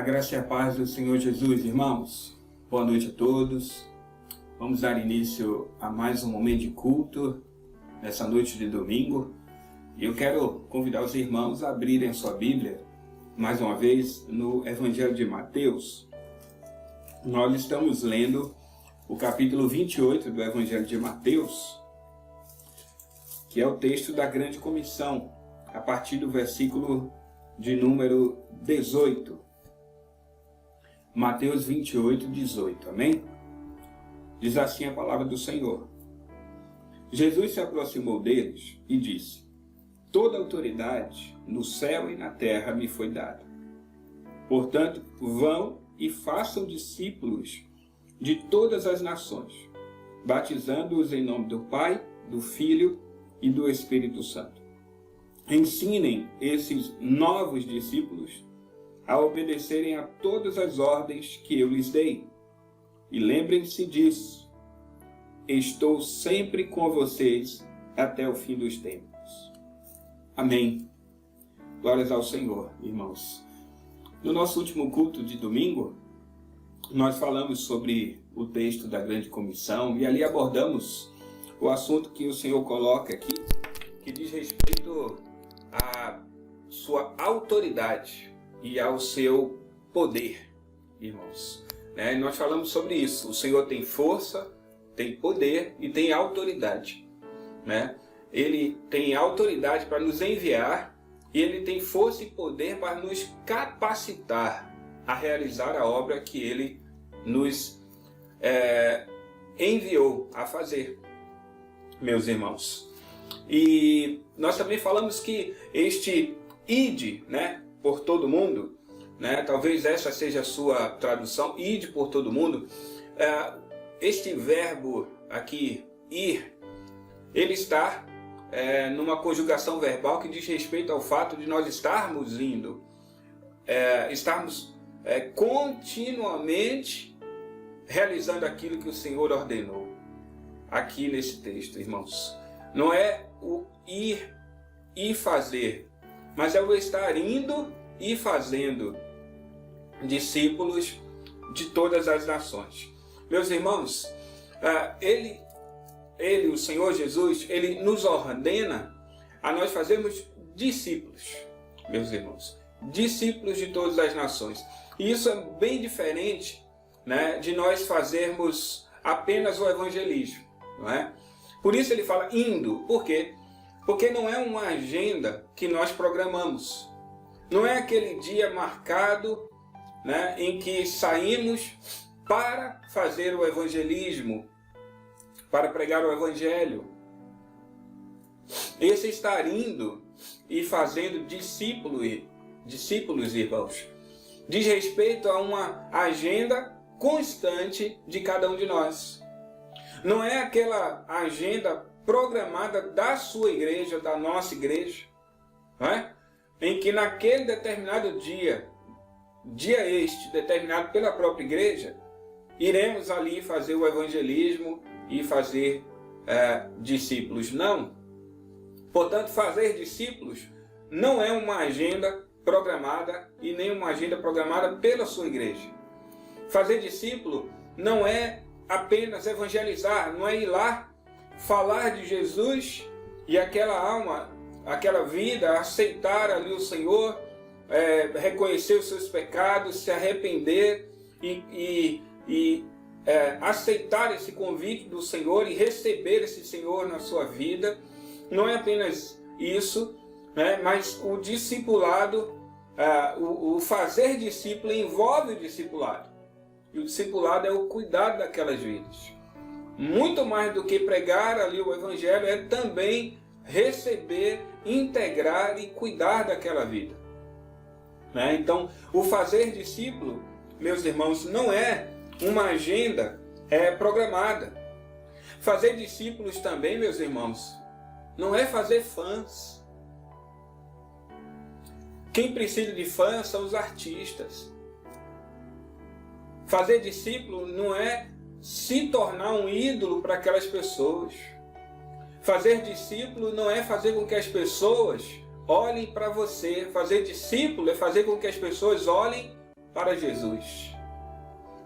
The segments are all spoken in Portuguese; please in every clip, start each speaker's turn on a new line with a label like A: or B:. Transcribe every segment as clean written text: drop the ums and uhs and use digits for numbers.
A: graça e a paz do Senhor Jesus, irmãos. Boa noite a todos. Vamos dar início a mais um momento de culto nessa noite de domingo. E eu quero convidar os irmãos a abrirem a sua Bíblia, mais uma vez, no Evangelho de Mateus. Nós estamos lendo o capítulo 28 do Evangelho de Mateus, que é o texto da Grande Comissão, a partir do versículo de número 18. Mateus 28, 18, amém? Diz assim a palavra do Senhor. Jesus se aproximou deles e disse: Toda autoridade no céu e na terra me foi dada. Portanto, vão e façam discípulos de todas as nações, batizando-os em nome do Pai, do Filho e do Espírito Santo. Ensinem esses novos discípulos a obedecerem a todas as ordens que eu lhes dei. E lembrem-se disso: estou sempre com vocês até o fim dos tempos. Amém. Glórias ao Senhor, irmãos. No nosso último culto de domingo, nós falamos sobre o texto da Grande Comissão e ali abordamos o assunto que o Senhor coloca aqui, que diz respeito à sua autoridade e ao seu poder, irmãos. Nós falamos sobre isso. O Senhor tem força, tem poder e tem autoridade. Ele tem autoridade para nos enviar e ele tem força e poder para nos capacitar a realizar a obra que ele nos enviou a fazer, meus irmãos. E nós também falamos que este ide, por todo mundo, talvez essa seja a sua tradução, ide por todo mundo. Este verbo aqui, ir, ele está numa conjugação verbal que diz respeito ao fato de nós estarmos indo, estarmos continuamente realizando aquilo que o Senhor ordenou aqui nesse texto, irmãos. Não é o ir e fazer, mas é o estar indo e fazendo discípulos de todas as nações. Meus irmãos, o Senhor Jesus, ele nos ordena a nós fazermos discípulos, meus irmãos, discípulos de todas as nações. E isso é bem diferente, de nós fazermos apenas o evangelismo, não é? Por isso ele fala indo. Por quê? Porque não é uma agenda que nós programamos. Não é aquele dia marcado, em que saímos para fazer o evangelismo, para pregar o evangelho. Esse estar indo e fazendo discípulos, irmãos, diz respeito a uma agenda constante de cada um de nós. Não é aquela agenda programada da sua igreja, da nossa igreja, em que naquele determinado dia este, determinado pela própria igreja, iremos ali fazer o evangelismo e fazer discípulos. Não. Portanto, fazer discípulos não é uma agenda programada e nem uma agenda programada pela sua igreja. Fazer discípulo não é apenas evangelizar, não é ir lá falar de Jesus e aquela alma, aquela vida, aceitar ali o Senhor, reconhecer os seus pecados, se arrepender e aceitar esse convite do Senhor e receber esse Senhor na sua vida. Não é apenas isso, mas o discipulado, o fazer discípulo envolve o discipulado. E o discipulado é o cuidado daquelas vidas. Muito mais do que pregar ali o evangelho, é também receber, integrar e cuidar daquela vida. Então, o fazer discípulo, meus irmãos, não é uma agenda programada. Fazer discípulos também, meus irmãos, não é fazer fãs. Quem precisa de fãs são os artistas. Fazer discípulo não é se tornar um ídolo para aquelas pessoas. Fazer discípulo não é fazer com que as pessoas olhem para você. Fazer discípulo é fazer com que as pessoas olhem para Jesus.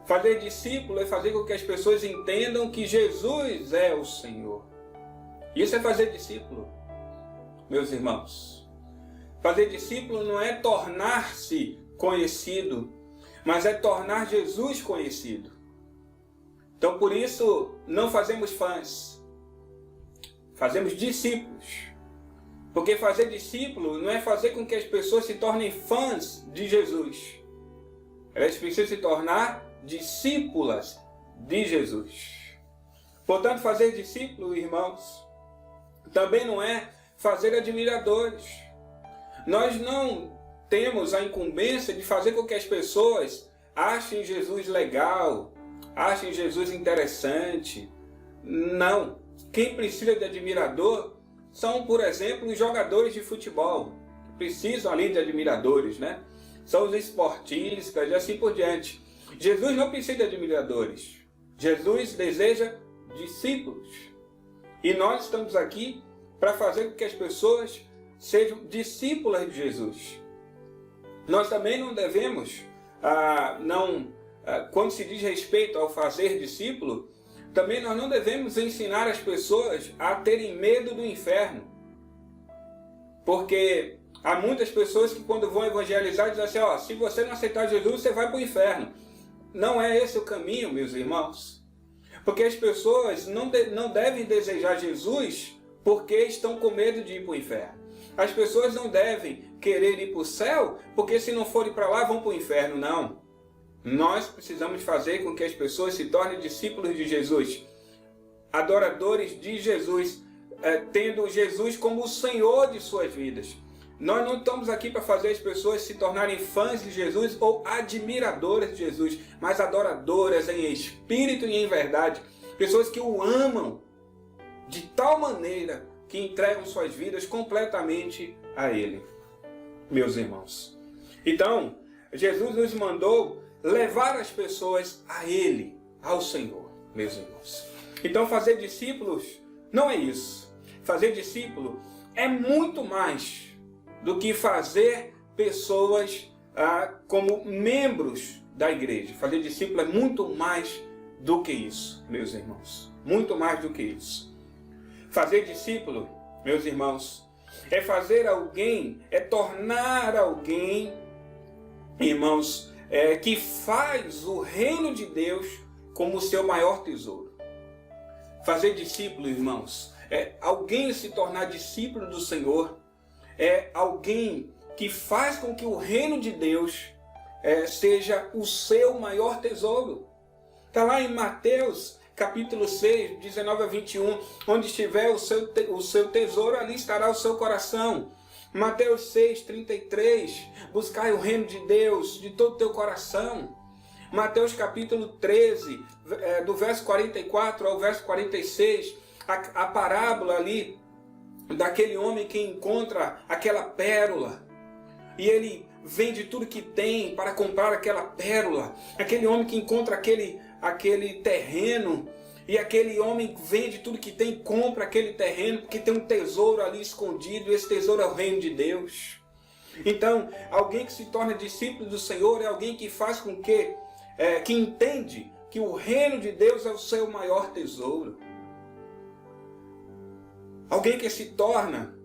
A: Fazer discípulo é fazer com que as pessoas entendam que Jesus é o Senhor. Isso é fazer discípulo, meus irmãos. Fazer discípulo não é tornar-se conhecido, mas é tornar Jesus conhecido. Então, por isso, não fazemos fãs, fazemos discípulos. Porque fazer discípulo não é fazer com que as pessoas se tornem fãs de Jesus. Elas precisam se tornar discípulas de Jesus. Portanto, fazer discípulo, irmãos, também não é fazer admiradores. Nós não temos a incumbência de fazer com que as pessoas achem Jesus legal, achem Jesus interessante. Não. Quem precisa de admirador são, por exemplo, os jogadores de futebol, que precisam ali de admiradores, né? São os esportistas e assim por diante. Jesus não precisa de admiradores. Jesus deseja discípulos. E nós estamos aqui para fazer com que as pessoas sejam discípulas de Jesus. Nós também não devemos, quando se diz respeito ao fazer discípulo, também nós não devemos ensinar as pessoas a terem medo do inferno. Porque há muitas pessoas que quando vão evangelizar dizem assim, se você não aceitar Jesus, você vai para o inferno. Não é esse o caminho, meus irmãos. Porque as pessoas não devem desejar Jesus porque estão com medo de ir para o inferno. As pessoas não devem querer ir para o céu porque se não forem para lá vão para o inferno, não. Nós precisamos fazer com que as pessoas se tornem discípulos de Jesus, adoradores de Jesus, tendo Jesus como o Senhor de suas vidas. Nós não estamos aqui para fazer as pessoas se tornarem fãs de Jesus ou admiradoras de Jesus, mas adoradoras em espírito e em verdade. Pessoas que o amam de tal maneira que entregam suas vidas completamente a Ele, meus irmãos. Então, Jesus nos mandou levar as pessoas a Ele, ao Senhor, meus irmãos. Então, fazer discípulos não é isso. Fazer discípulo é muito mais do que fazer pessoas como membros da igreja. Fazer discípulo é muito mais do que isso, meus irmãos. Muito mais do que isso. Fazer discípulo, meus irmãos, é fazer alguém, é tornar alguém, irmãos, que faz o reino de Deus como o seu maior tesouro. Fazer discípulo, irmãos, é alguém se tornar discípulo do Senhor, é alguém que faz com que o reino de Deus seja o seu maior tesouro. Está lá em Mateus capítulo 6, 19 a 21, onde estiver o seu tesouro, ali estará o seu coração. Mateus 6, 33, buscai o reino de Deus de todo o teu coração. Mateus capítulo 13, do verso 44 ao verso 46, a parábola ali daquele homem que encontra aquela pérola e ele vende tudo que tem para comprar aquela pérola. Aquele homem que encontra aquele terreno e aquele homem vende tudo que tem, compra aquele terreno porque tem um tesouro ali escondido, e esse tesouro é o reino de Deus. Então, alguém que se torna discípulo do Senhor é alguém que faz com que entende que o reino de Deus é o seu maior tesouro. Alguém que se torna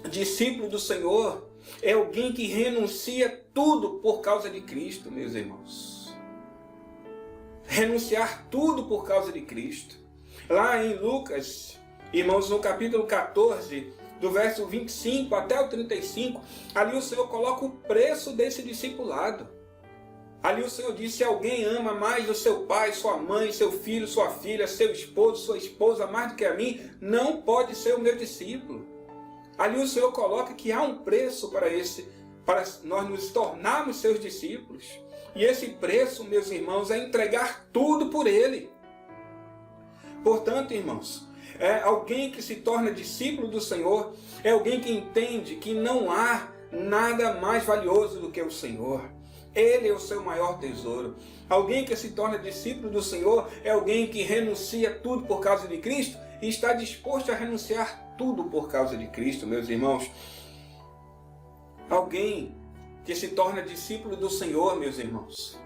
A: discípulo do Senhor é alguém que renuncia tudo por causa de Cristo, meus irmãos. Renunciar tudo por causa de Cristo. Lá em Lucas, irmãos, no capítulo 14, do verso 25 até o 35, ali o Senhor coloca o preço desse discipulado. Ali o Senhor diz, se alguém ama mais o seu pai, sua mãe, seu filho, sua filha, seu esposo, sua esposa, mais do que a mim, não pode ser o meu discípulo. Ali o Senhor coloca que há um preço para nós nos tornarmos seus discípulos. E esse preço, meus irmãos, é entregar tudo por Ele. Portanto, irmãos, alguém que se torna discípulo do Senhor é alguém que entende que não há nada mais valioso do que o Senhor. Ele é o seu maior tesouro. Alguém que se torna discípulo do Senhor é alguém que renuncia tudo por causa de Cristo e está disposto a renunciar tudo por causa de Cristo, meus irmãos. Alguém que se torna discípulo do Senhor, meus irmãos,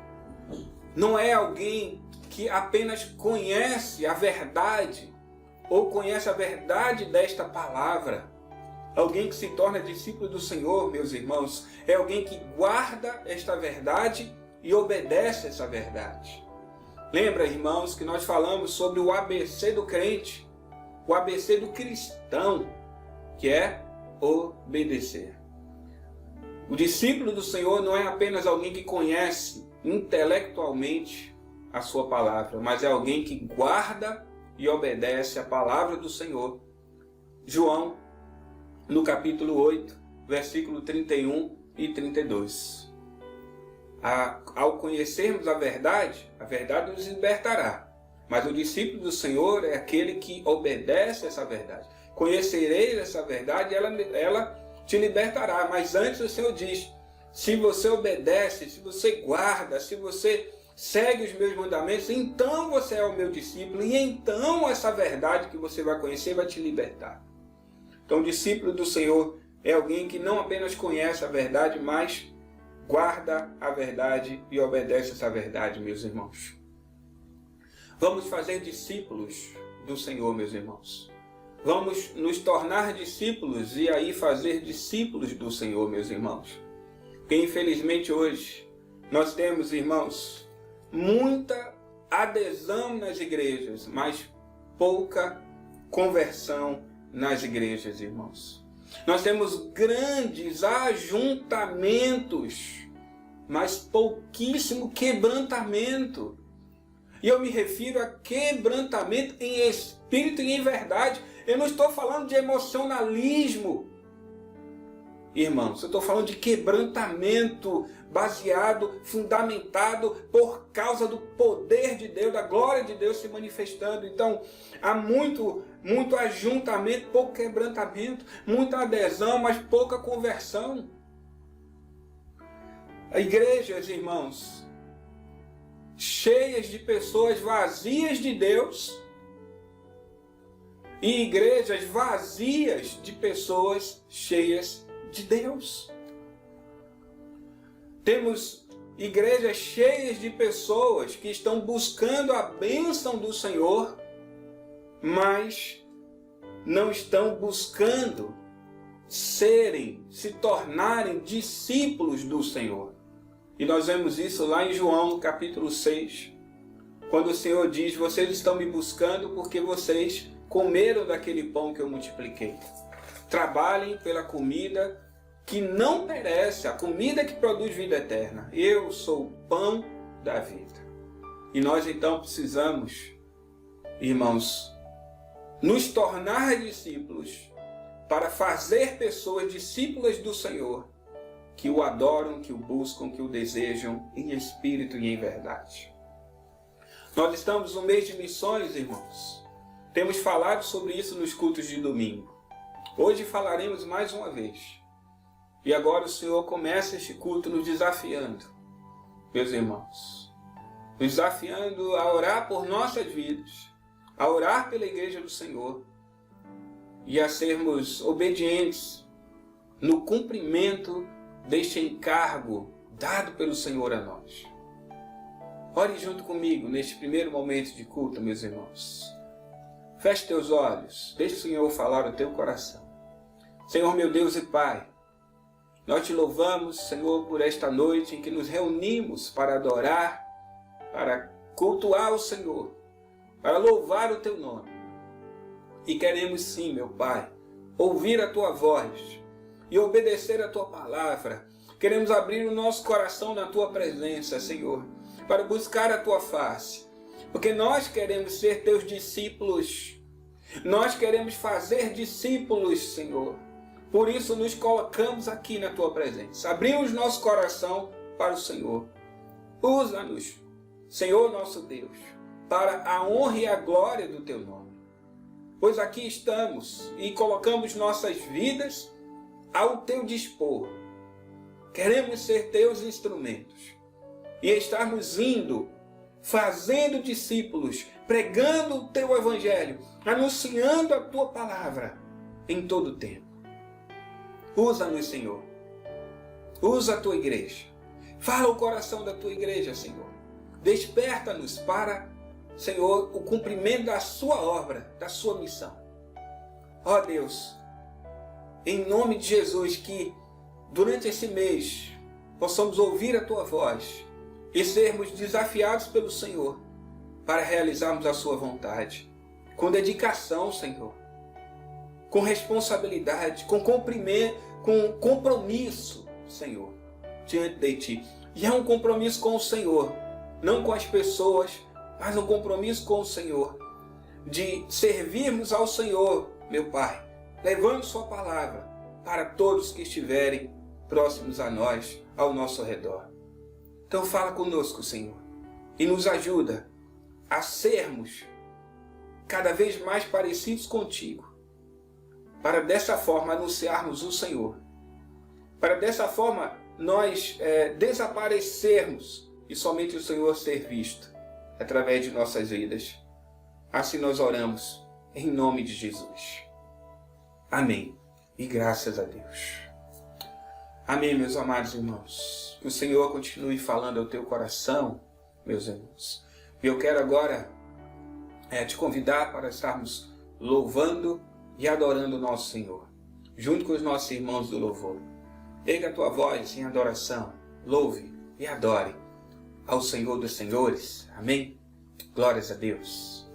A: não é alguém que apenas conhece a verdade ou conhece a verdade desta palavra. Alguém que se torna discípulo do Senhor, meus irmãos, é alguém que guarda esta verdade e obedece essa verdade. Lembra, irmãos, que nós falamos sobre o ABC do crente, o ABC do cristão, que é obedecer. O discípulo do Senhor não é apenas alguém que conhece intelectualmente a sua palavra, mas é alguém que guarda e obedece a palavra do Senhor. João, no capítulo 8, versículo 31 e 32. Ao conhecermos a verdade nos libertará. Mas o discípulo do Senhor é aquele que obedece essa verdade. Conhecereis essa verdade, ela te libertará. Mas antes o Senhor diz, se você obedece, se você guarda, se você segue os meus mandamentos, então você é o meu discípulo, e então essa verdade que você vai conhecer vai te libertar. Então o discípulo do Senhor é alguém que não apenas conhece a verdade, mas guarda a verdade e obedece essa verdade, meus irmãos. Vamos fazer discípulos do Senhor, meus irmãos. Vamos nos tornar discípulos e aí fazer discípulos do Senhor, meus irmãos. Porque infelizmente hoje nós temos, irmãos, muita adesão nas igrejas, mas pouca conversão nas igrejas, irmãos. Nós temos grandes ajuntamentos, mas pouquíssimo quebrantamento. E eu me refiro a quebrantamento em espírito e em verdade. Eu não estou falando de emocionalismo, irmãos. Eu estou falando de quebrantamento baseado, fundamentado por causa do poder de Deus, da glória de Deus se manifestando. Então, há muito ajuntamento, pouco quebrantamento, muita adesão, mas pouca conversão. Igrejas, irmãos, cheias de pessoas vazias de Deus e igrejas vazias de pessoas cheias de Deus. Temos igrejas cheias de pessoas que estão buscando a bênção do Senhor, mas não estão buscando se tornarem discípulos do Senhor. E nós vemos isso lá em João, no capítulo 6, quando o Senhor diz, vocês estão me buscando porque vocês comeram daquele pão que eu multipliquei. Trabalhem pela comida que não perece, a comida que produz vida eterna. Eu sou o pão da vida. E nós então precisamos, irmãos, nos tornar discípulos para fazer pessoas discípulas do Senhor, que o adoram, que o buscam, que o desejam em espírito e em verdade. Nós estamos no mês de missões, irmãos. Temos falado sobre isso nos cultos de domingo. Hoje falaremos mais uma vez. E agora o Senhor começa este culto nos desafiando, meus irmãos. Nos desafiando a orar por nossas vidas, a orar pela igreja do Senhor e a sermos obedientes no cumprimento deste encargo dado pelo Senhor a nós. Ore junto comigo neste primeiro momento de culto, meus irmãos. Feche teus olhos, deixe o Senhor falar ao teu coração. Senhor meu Deus e Pai, nós te louvamos, Senhor, por esta noite em que nos reunimos para adorar, para cultuar o Senhor, para louvar o teu nome. E queremos sim, meu Pai, ouvir a tua voz e obedecer a tua palavra. Queremos abrir o nosso coração na tua presença, Senhor, para buscar a tua face. Porque nós queremos ser teus discípulos. Nós queremos fazer discípulos, Senhor. Por isso nos colocamos aqui na tua presença. Abrimos nosso coração para o Senhor. Usa-nos, Senhor nosso Deus, para a honra e a glória do teu nome. Pois aqui estamos e colocamos nossas vidas ao teu dispor. Queremos ser teus instrumentos e estarmos indo, fazendo discípulos, pregando o teu evangelho, anunciando a tua palavra em todo o tempo. Usa-nos, Senhor. Usa a tua igreja. Fala o coração da tua igreja, Senhor. Desperta-nos para, Senhor, o cumprimento da sua obra, da sua missão. Ó Deus, em nome de Jesus, que durante esse mês possamos ouvir a tua voz e sermos desafiados pelo Senhor para realizarmos a sua vontade, com dedicação, Senhor, com responsabilidade, com compromisso, Senhor, diante de Ti. E é um compromisso com o Senhor, não com as pessoas, mas um compromisso com o Senhor, de servirmos ao Senhor, meu Pai, levando Sua palavra para todos que estiverem próximos a nós, ao nosso redor. Então fala conosco, Senhor, e nos ajuda a sermos cada vez mais parecidos contigo, para dessa forma anunciarmos o Senhor, para dessa forma nós desaparecermos e somente o Senhor ser visto através de nossas vidas. Assim nós oramos em nome de Jesus. Amém. E graças a Deus. Amém, meus amados irmãos. Que o Senhor continue falando ao teu coração, meus irmãos. E eu quero agora te convidar para estarmos louvando e adorando o nosso Senhor, junto com os nossos irmãos do louvor. Erga a tua voz em adoração, louve e adore ao Senhor dos Senhores. Amém? Glórias a Deus.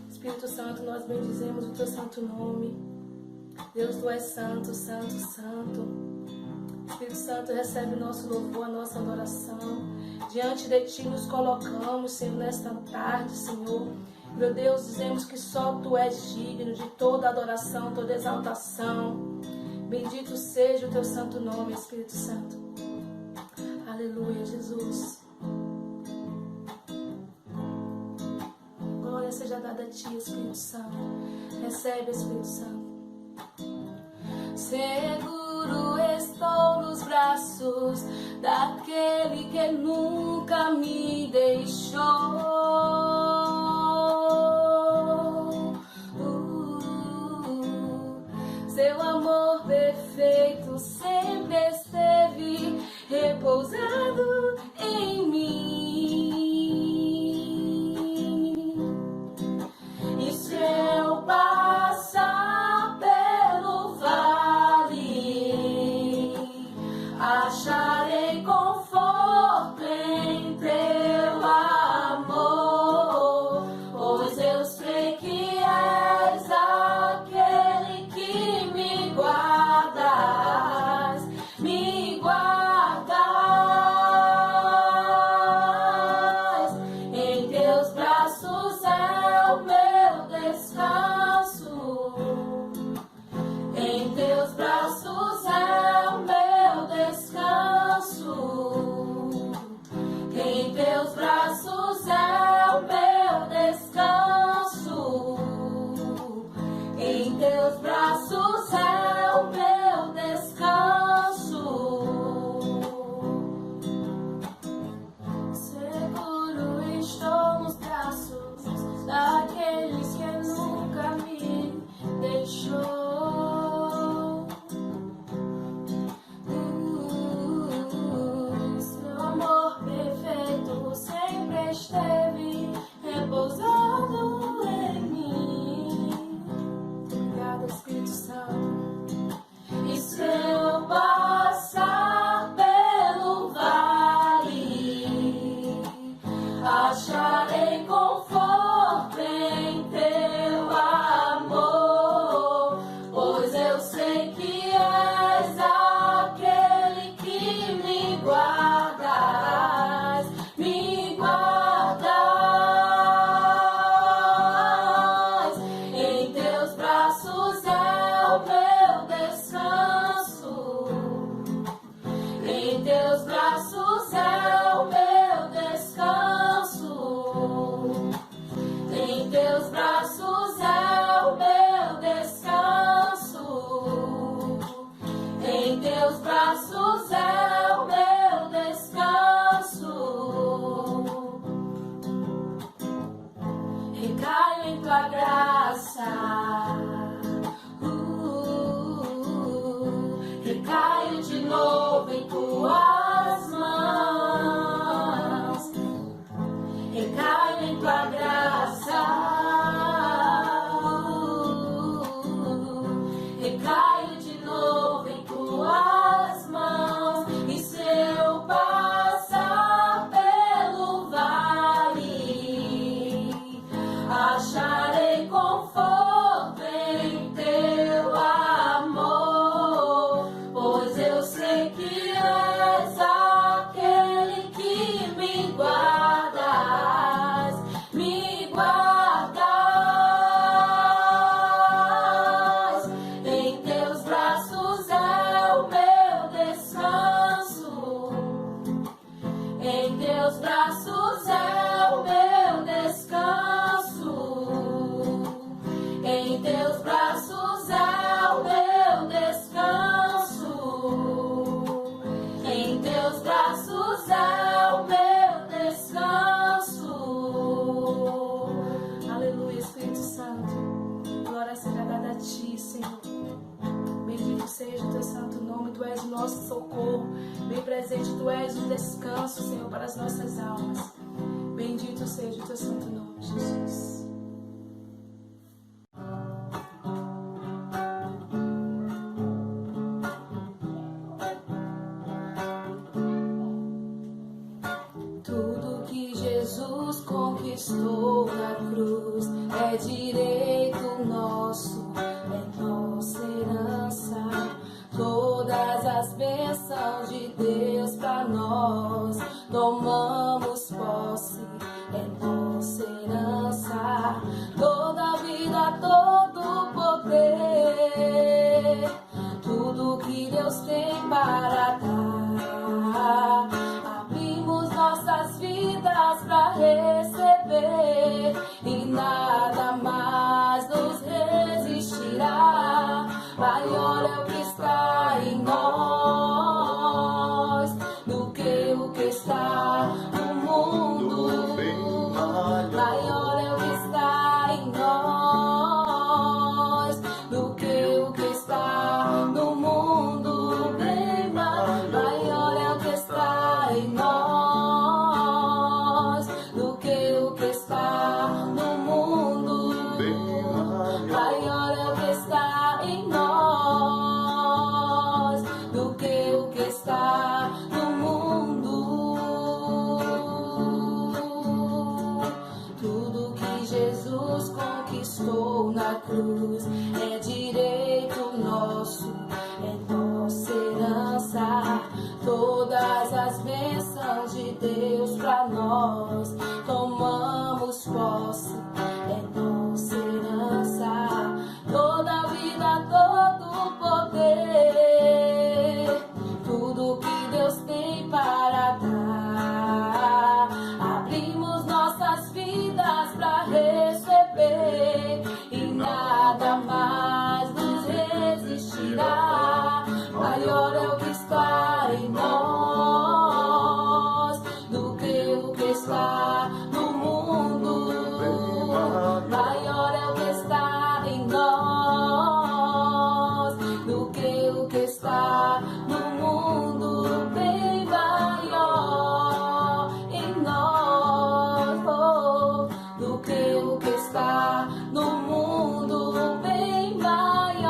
B: Espírito Santo, nós bendizemos o teu santo nome. Deus, tu és santo, santo, santo. Espírito Santo, recebe o nosso louvor, a nossa adoração. Diante de ti nos colocamos, Senhor, nesta tarde, Senhor. Meu Deus, dizemos que só tu és digno de toda adoração, toda exaltação. Bendito seja o teu santo nome, Espírito Santo. Aleluia, Jesus. seja dada a Ti, Espírito Santo. Recebe, Espírito Santo. Seguro estou nos braços daquele que nunca me deixou. Seu amor perfeito sempre esteve repousado em mim. E se eu passar pelo vale, acharei conforto em teu amor, pois eu sei que és aquele que me guardas, me guardas. Em teus braços é o meu descanso, em teus braços é o meu descanso, em teus braços é o meu descanso, em teus braços é o meu descanso. Seguro estou nos braços daqueles que nunca me deixou. Seu amor perfeito sempre esteve repousado em mim. Obrigada, Espírito Santo. E se eu passar pelo vale, acharei conforto em teu amor, pois eu sei que és aquele que me guardas, me guardas. Em teus braços é o meu descanso, em teus braços é o meu descanso, em teus braços é o meu descanso, em teus braços é o meu descanso. Recaio em tua graça, recaio de novo em tuas mãos, recaio em tua graça, recaio de novo em tuas mãos. E se eu passar pelo vale, acharei conforto em teu amor, pois eu sei que és aquele que me guardas, me guardas. Em teus braços é o meu descanso, em teus braços é o meu descanso, em teus braços é o meu descanso, em teus braços é o meu descanso. Aleluia, Espírito Santo. Glória seja dada a Ti, Senhor. Bendito seja o Teu santo nome. Tu és o nosso socorro. Bem presente, Tu és o descanso, Senhor, para as nossas almas. Bendito seja o Teu santo nome, Jesus. Tudo que Jesus conquistou na cruz é direito nosso, é nossa herança. Todas as bênçãos de Deus pra nós tomamos posse, é nossa herança. Toda a vida, todo o poder, tudo que Deus tem para dar, abrimos nossas vidas pra receber e nada Maior é o que está em nós do que o que está no mundo. Tudo que Jesus conquistou na cruz é direito nosso, é nossa herança. Todas as bênçãos de Deus pra nós, tomamos posse, é nossa herança. Toda a vida, todo o poder, tudo que Deus tem para dar, abrimos nossas vidas pra receber e nada mais nos resistirá. Maior é o que está em nós do que o que está no mundo. Maior é o que está em nós do que o que está no mundo. Bem maior em nós do que o que está no mundo. Bem maior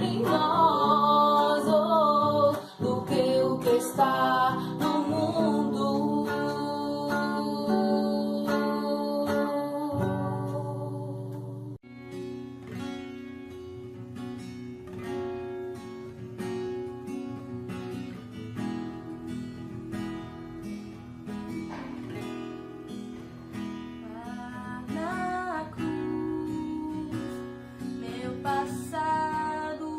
B: em nós do que o que está no mundo. Na cruz, meu passado,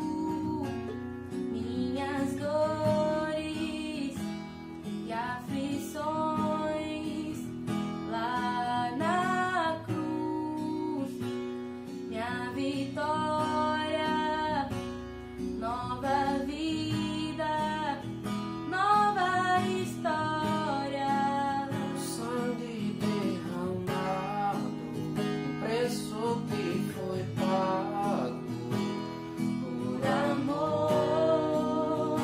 B: minhas dores e aflições. Lá na cruz, minha vitória, nova vida, nova história.
C: Sangue derramado, o preço que foi pago
B: Por amor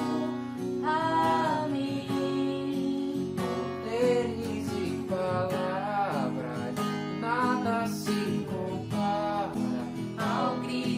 B: a mim,
C: poderes e palavras, nada se compara
B: ao grito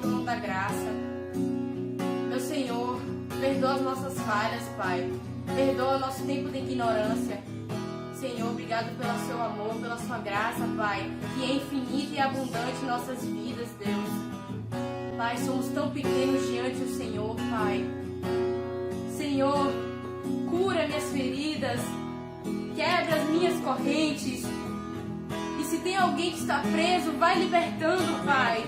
D: trono da graça. Meu Senhor, perdoa as nossas falhas, Pai. Perdoa o nosso tempo de ignorância. Senhor, obrigado pelo seu amor, pela sua graça, Pai, que é infinita e abundante em nossas vidas, Deus. Pai, somos tão pequenos diante do Senhor, Pai. Senhor, cura minhas feridas, quebra as minhas correntes. E se tem alguém que está preso, vai libertando, Pai.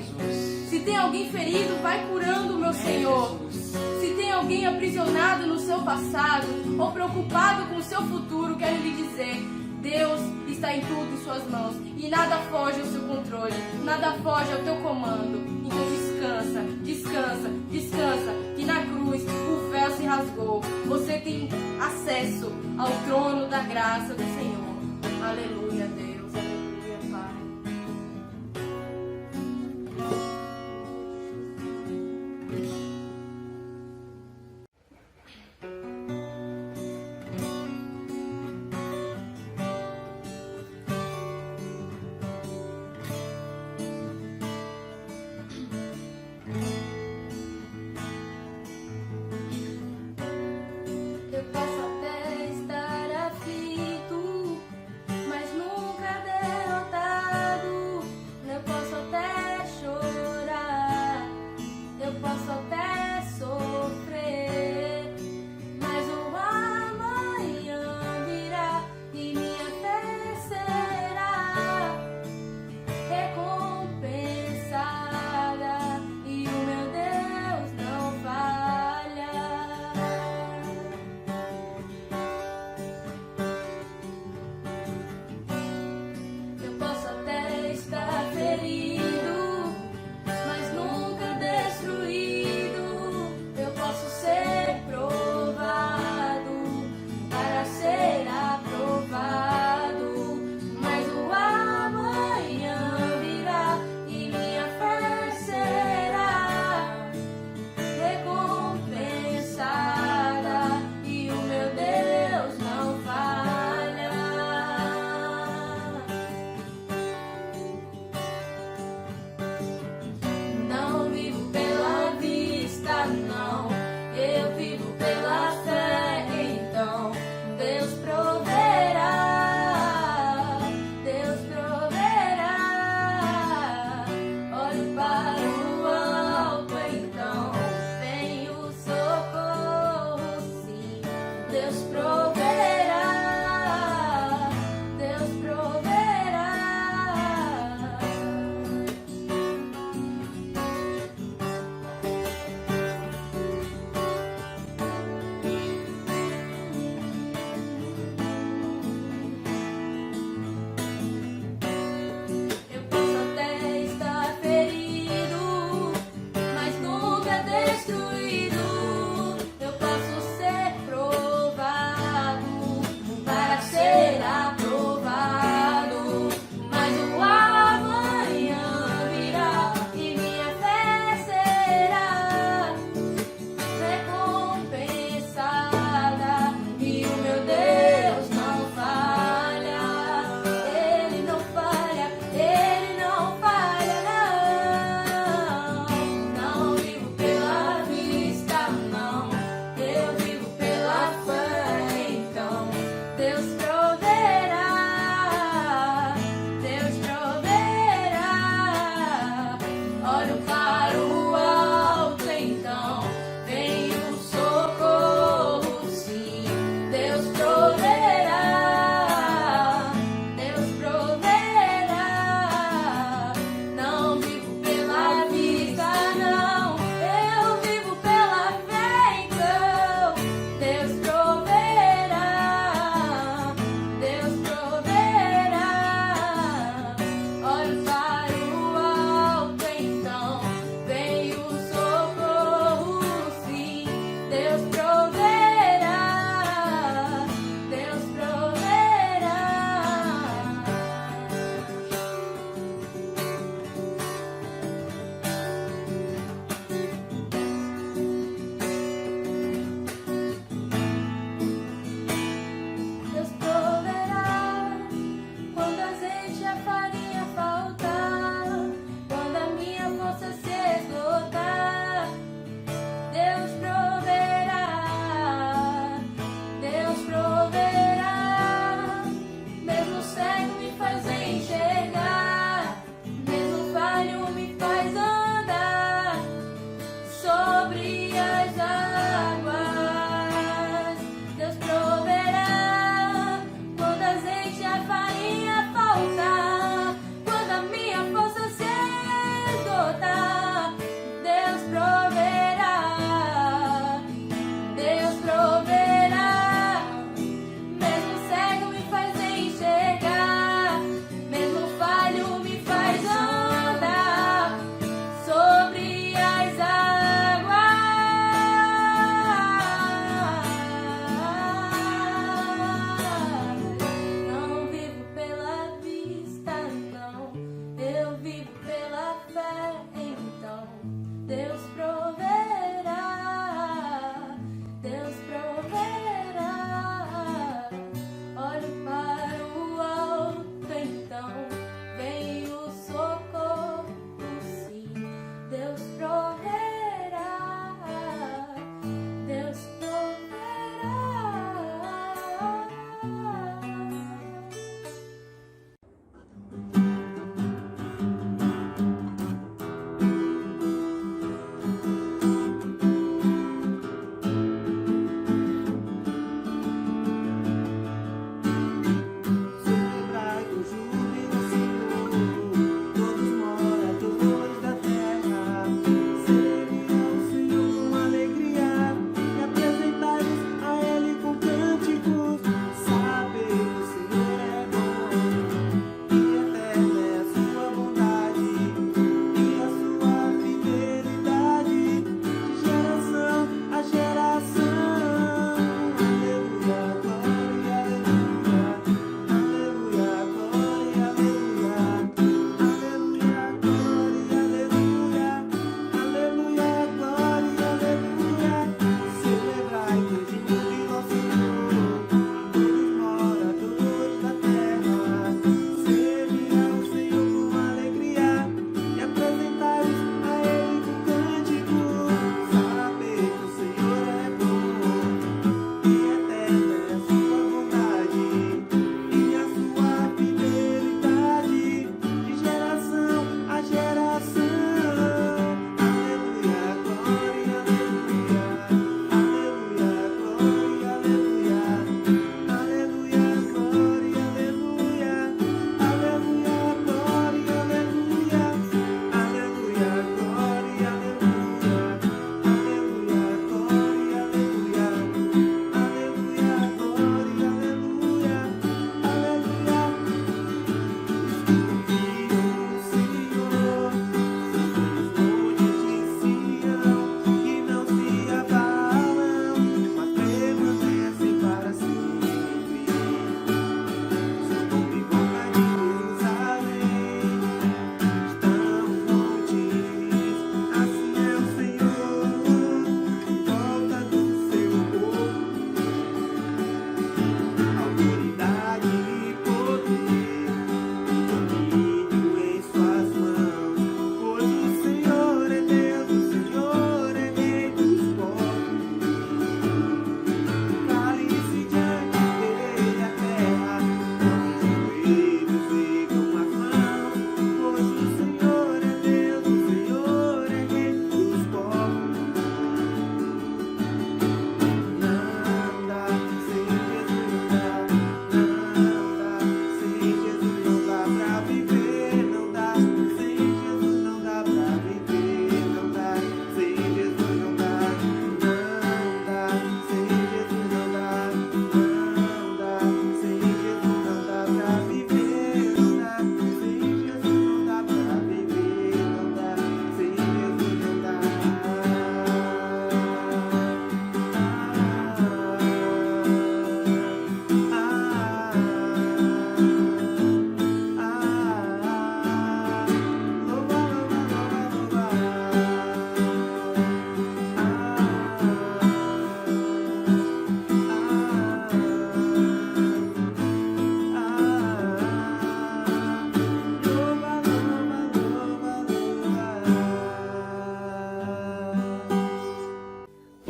D: Se tem alguém ferido, vai curando, meu Senhor. Se tem alguém aprisionado no seu passado ou preocupado com o seu futuro, quero lhe dizer: Deus está em tudo em suas mãos e nada foge ao seu controle, nada foge ao teu comando. Então descansa, descansa, descansa, que na cruz o véu se rasgou. Você tem acesso ao trono da graça do Senhor. Aleluia, Deus, aleluia, Pai.
B: Eu posso até estar aflito, mas no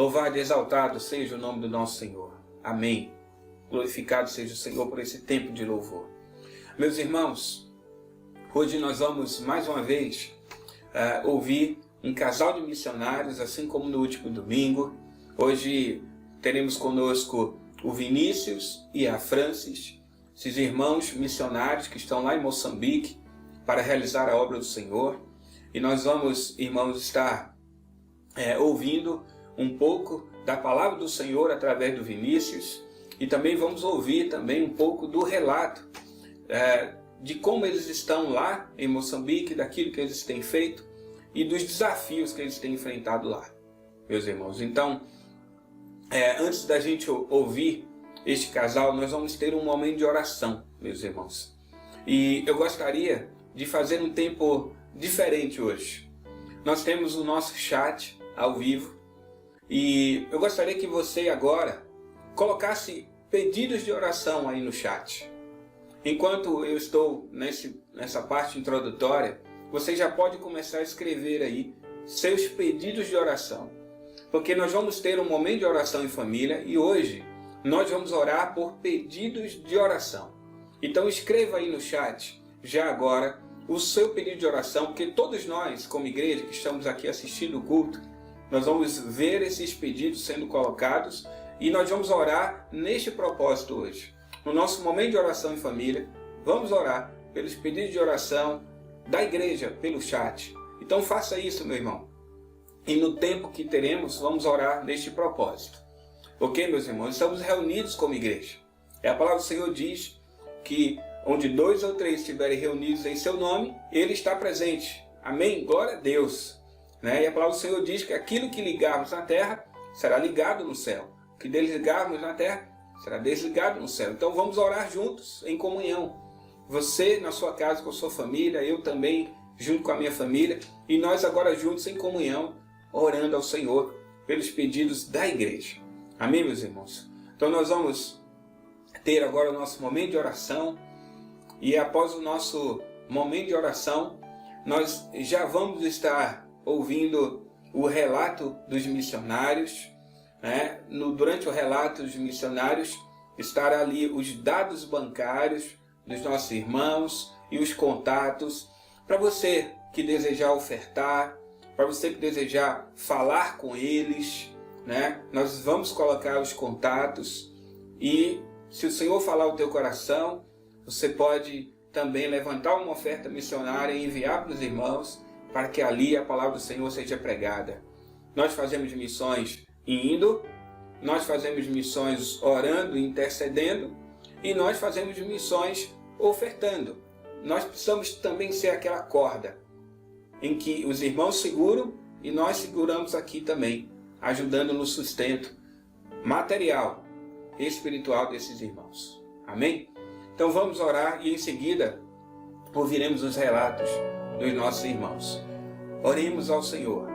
A: Louvado e exaltado seja o nome do nosso Senhor. Amém. Glorificado seja o Senhor por esse tempo de louvor. Meus irmãos, hoje nós vamos mais uma vez ouvir um casal de missionários, assim como no último domingo. Hoje teremos conosco o Vinícius e a Francis, esses irmãos missionários que estão lá em Moçambique para realizar a obra do Senhor. E nós vamos, irmãos, estar ouvindo um pouco da palavra do Senhor através do Vinícius, e também vamos ouvir também um pouco do relato de como eles estão lá em Moçambique, daquilo que eles têm feito e dos desafios que eles têm enfrentado lá, meus irmãos. Então, antes da gente ouvir este casal, nós vamos ter um momento de oração, meus irmãos. E eu gostaria de fazer um tempo diferente hoje. Nós temos o nosso chat ao vivo e eu gostaria que você agora colocasse pedidos de oração aí no chat. Enquanto eu estou nessa parte introdutória, você já pode começar a escrever aí seus pedidos de oração. Porque nós vamos ter um momento de oração em família e hoje nós vamos orar por pedidos de oração. Então escreva aí no chat, já agora, o seu pedido de oração, porque todos nós, como igreja, que estamos aqui assistindo o culto, nós vamos ver esses pedidos sendo colocados e nós vamos orar neste propósito hoje. No nosso momento de oração em família, vamos orar pelos pedidos de oração da igreja, pelo chat. Então faça isso, meu irmão. E no tempo que teremos, vamos orar neste propósito. Ok, meus irmãos? Estamos reunidos como igreja. A palavra do Senhor diz que onde 2 ou 3 estiverem reunidos em seu nome, Ele está presente. Amém? Glória a Deus. E a palavra do Senhor diz que aquilo que ligarmos na terra será ligado no céu. O que desligarmos na terra será desligado no céu. Então vamos orar juntos, em comunhão. Você na sua casa com a sua família, eu também junto com a minha família. E nós agora juntos em comunhão, orando ao Senhor pelos pedidos da igreja. Amém, meus irmãos? Então nós vamos ter agora o nosso momento de oração. E após o nosso momento de oração, nós já vamos estar ouvindo o relato dos missionários. Durante o relato dos missionários, estará ali os dados bancários dos nossos irmãos e os contatos. Para você que desejar ofertar, para você que desejar falar com eles, nós vamos colocar os contatos. E se o Senhor falar o teu coração, você pode também levantar uma oferta missionária e enviar para os irmãos, para que ali a palavra do Senhor seja pregada. Nós fazemos missões indo, nós fazemos missões orando e intercedendo, e nós fazemos missões ofertando. Nós precisamos também ser aquela corda em que os irmãos seguram e nós seguramos aqui também, ajudando no sustento material e espiritual desses irmãos. Amém? Então vamos orar e em seguida ouviremos os relatos dos nossos irmãos. Oremos ao Senhor.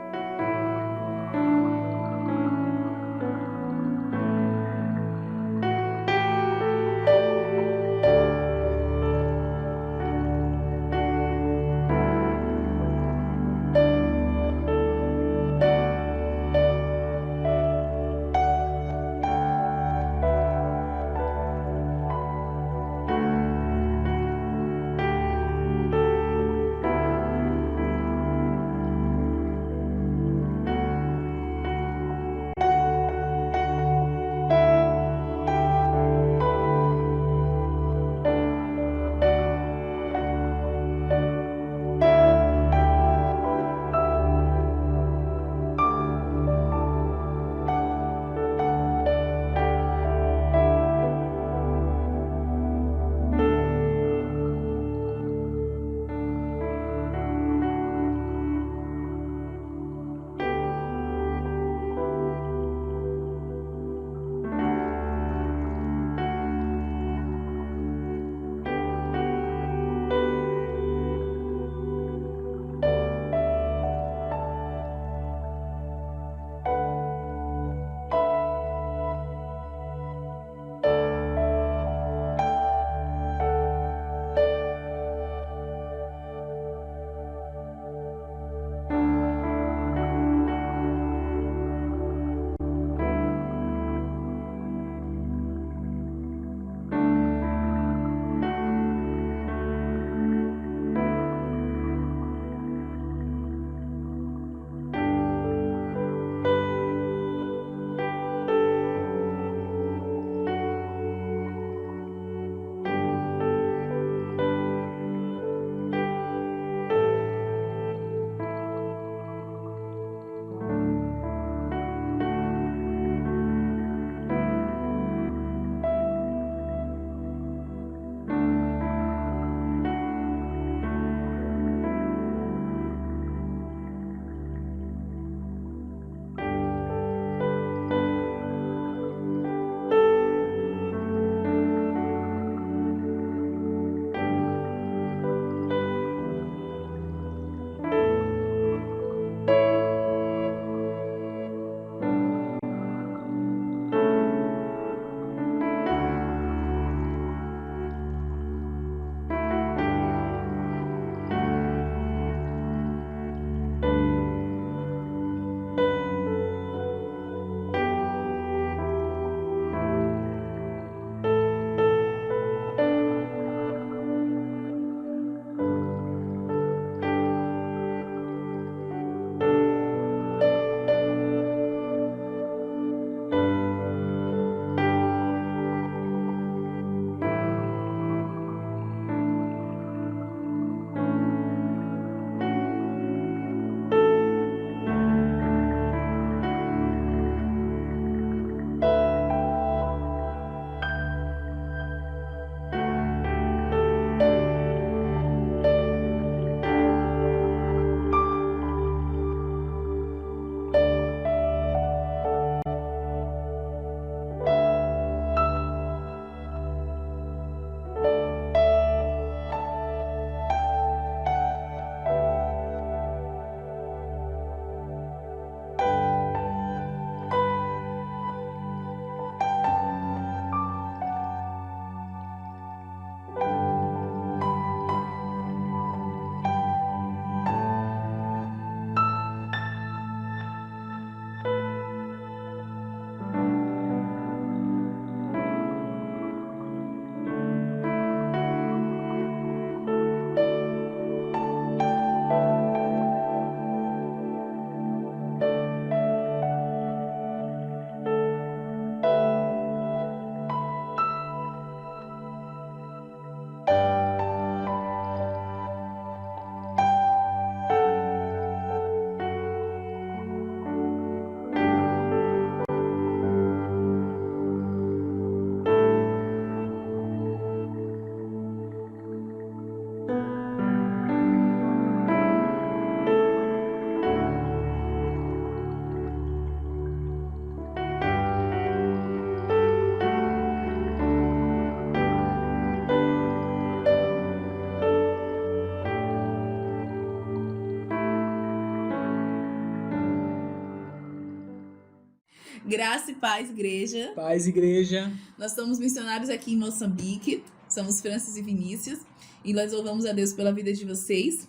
E: Graça e paz, igreja.
F: Paz, igreja.
E: Nós somos missionários aqui em Moçambique. Somos Francis e Vinícius. E nós louvamos a Deus pela vida de vocês,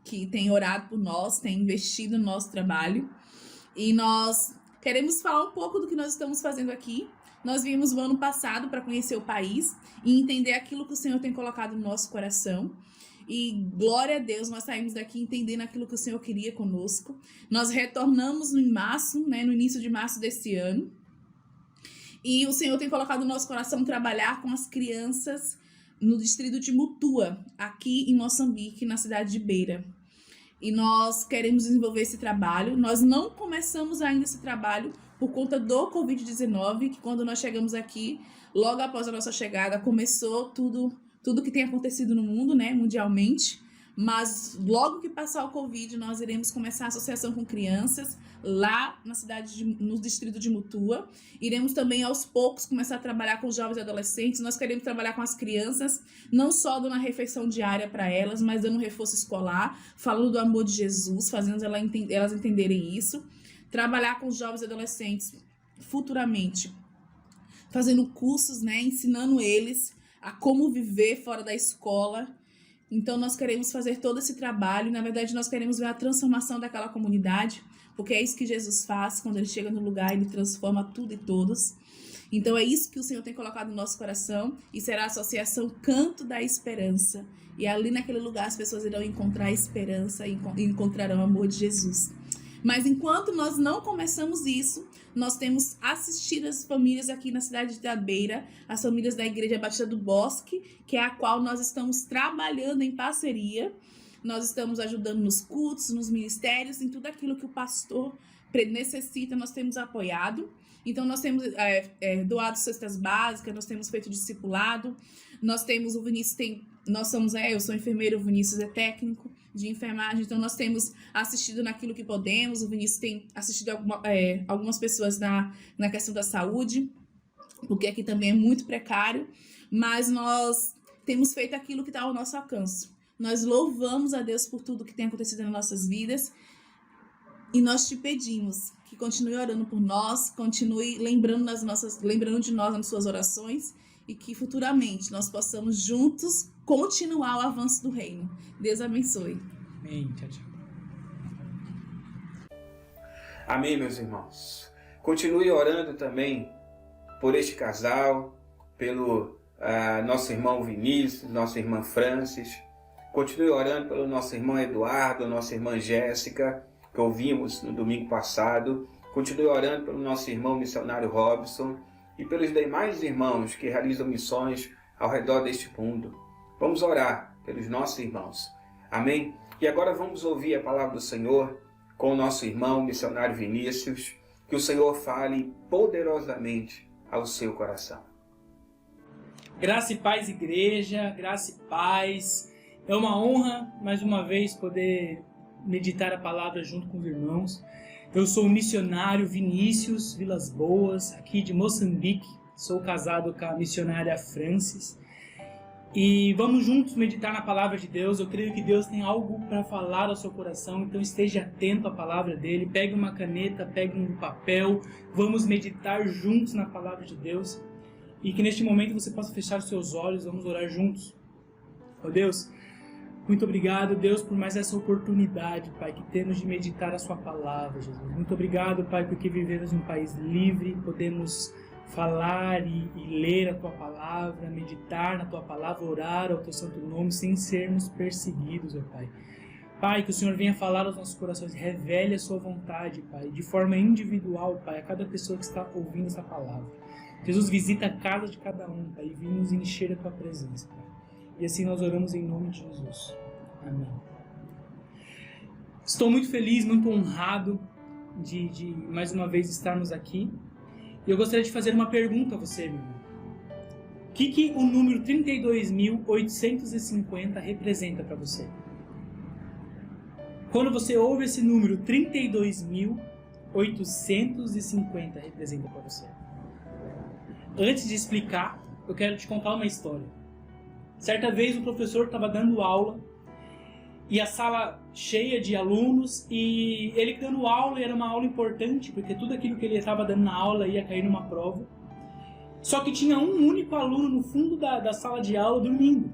E: que têm orado por nós, têm investido no nosso trabalho. E nós queremos falar um pouco do que nós estamos fazendo aqui. Nós viemos no ano passado para conhecer o país e entender aquilo que o Senhor tem colocado no nosso coração. E glória a Deus, nós saímos daqui entendendo aquilo que o Senhor queria conosco. Nós retornamos no início de março desse ano. E o Senhor tem colocado no nosso coração trabalhar com as crianças no distrito de Mutua, aqui em Moçambique, na cidade de Beira. E nós queremos desenvolver esse trabalho. Nós não começamos ainda esse trabalho por conta do Covid-19, que quando nós chegamos aqui, logo após a nossa chegada, começou tudo que tem acontecido no mundo, né, mundialmente. Mas logo que passar o Covid, nós iremos começar a associação com crianças lá no distrito de Mutua. Iremos também, aos poucos, começar a trabalhar com jovens e adolescentes. Nós queremos trabalhar com as crianças, não só dando a refeição diária para elas, mas dando um reforço escolar, falando do amor de Jesus, fazendo elas entenderem isso. Trabalhar com jovens e adolescentes futuramente, fazendo cursos, né, ensinando eles a como viver fora da escola. Então nós queremos fazer todo esse trabalho, na verdade nós queremos ver a transformação daquela comunidade, porque é isso que Jesus faz, quando ele chega no lugar, ele transforma tudo e todos. Então é isso que o Senhor tem colocado no nosso coração, e será a associação Canto da Esperança. E ali naquele lugar as pessoas irão encontrar esperança e encontrarão o amor de Jesus. Mas enquanto nós não começamos isso, nós temos assistido as famílias aqui na cidade de Beira, as famílias da Igreja Batista do Bosque, que é a qual nós estamos trabalhando em parceria. Nós estamos ajudando nos cultos, nos ministérios, em tudo aquilo que o pastor necessita, nós temos apoiado. Então nós temos doado cestas básicas, nós temos feito discipulado, nós temos, o Vinícius eu sou enfermeira, o Vinícius é técnico de enfermagem, então nós temos assistido naquilo que podemos, o Vinícius tem assistido algumas pessoas na questão da saúde, porque aqui também é muito precário, mas nós temos feito aquilo que está ao nosso alcance. Nós louvamos a Deus por tudo que tem acontecido nas nossas vidas, e nós te pedimos que continue orando por nós, continue lembrando de nós nas suas orações, e que futuramente nós possamos juntos continuar o avanço do reino. Deus abençoe.
F: Amém. Tchau, tchau.
A: Amém, meus irmãos. Continue orando também por este casal, pelo nosso irmão Vinícius, nossa irmã Francis. Continue orando pelo nosso irmão Eduardo, nossa irmã Jéssica, que ouvimos no domingo passado. Continue orando pelo nosso irmão missionário Robson e pelos demais irmãos que realizam missões ao redor deste mundo. Vamos orar pelos nossos irmãos. Amém? E agora vamos ouvir a palavra do Senhor com o nosso irmão missionário Vinícius. Que o Senhor fale poderosamente ao seu coração.
F: Graça e paz, igreja. Graça e paz. É uma honra, mais uma vez, poder meditar a palavra junto com os irmãos. Eu sou o missionário Vinícius Vilas Boas, aqui de Moçambique. Sou casado com a missionária Francis. E vamos juntos meditar na palavra de Deus. Eu creio que Deus tem algo para falar ao seu coração, então esteja atento à palavra dele. Pegue uma caneta, pegue um papel. Vamos meditar juntos na palavra de Deus. E que neste momento você possa fechar os seus olhos. Vamos orar juntos. Ó Deus, muito obrigado, Deus, por mais essa oportunidade, Pai, que temos de meditar a sua palavra, Jesus. Muito obrigado, Pai, porque vivemos em um país livre, podemos falar e ler a Tua Palavra, meditar na Tua Palavra, orar ao Teu Santo Nome, sem sermos perseguidos, ó Pai. Pai, que o Senhor venha falar aos nossos corações, revele a Sua vontade, Pai, de forma individual, Pai, a cada pessoa que está ouvindo essa palavra. Jesus, visita a casa de cada um, Pai, e vem nos encher a Tua presença, Pai. E assim nós oramos em nome de Jesus. Amém. Estou muito feliz, muito honrado de mais uma vez estarmos aqui. E eu gostaria de fazer uma pergunta a você, meu irmão. O que o número 32.850 representa para você? Quando você ouve esse número 32.850 representa para você? Antes de explicar, eu quero te contar uma história. Certa vez o professor estava dando aula e a sala cheia de alunos, e ele dando aula, e era uma aula importante, porque tudo aquilo que ele estava dando na aula ia cair numa prova. Só que tinha um único aluno no fundo da sala de aula dormindo.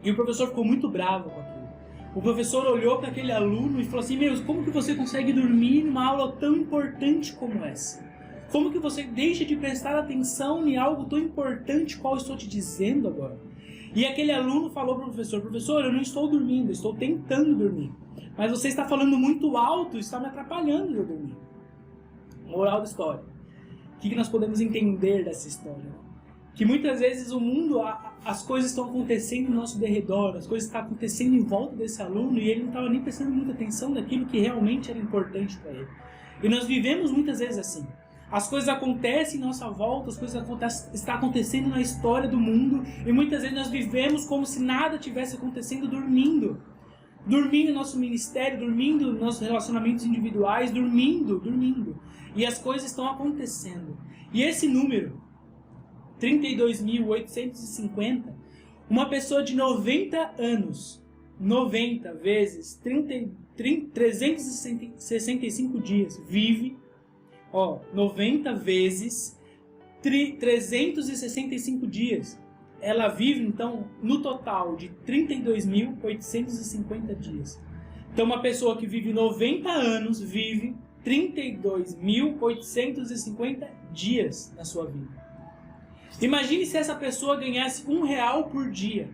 F: E o professor ficou muito bravo com aquilo. O professor olhou para aquele aluno e falou assim: meu, como que você consegue dormir numa aula tão importante como essa? Como que você deixa de prestar atenção em algo tão importante qual eu estou te dizendo agora? E aquele aluno falou para o professor: professor, eu não estou dormindo, eu estou tentando dormir. Mas você está falando muito alto, está me atrapalhando de eu dormir. Moral da história. O que nós podemos entender dessa história? Que muitas vezes o mundo, as coisas estão acontecendo no nosso derredor, as coisas estão acontecendo em volta desse aluno e ele não estava nem prestando muita atenção naquilo que realmente era importante para ele. E nós vivemos muitas vezes assim. As coisas acontecem em nossa volta, as coisas estão acontecendo na história do mundo e muitas vezes nós vivemos como se nada tivesse acontecendo, dormindo. Dormindo no nosso ministério, dormindo nos nossos relacionamentos individuais, dormindo. E as coisas estão acontecendo. E esse número, 32.850, uma pessoa de 90 anos, 90 vezes 365 dias, vive, 90 vezes 365 dias. Ela vive, então, no total de 32.850 dias. Então, uma pessoa que vive 90 anos, vive 32.850 dias na sua vida. Imagine se essa pessoa ganhasse R$1 por dia.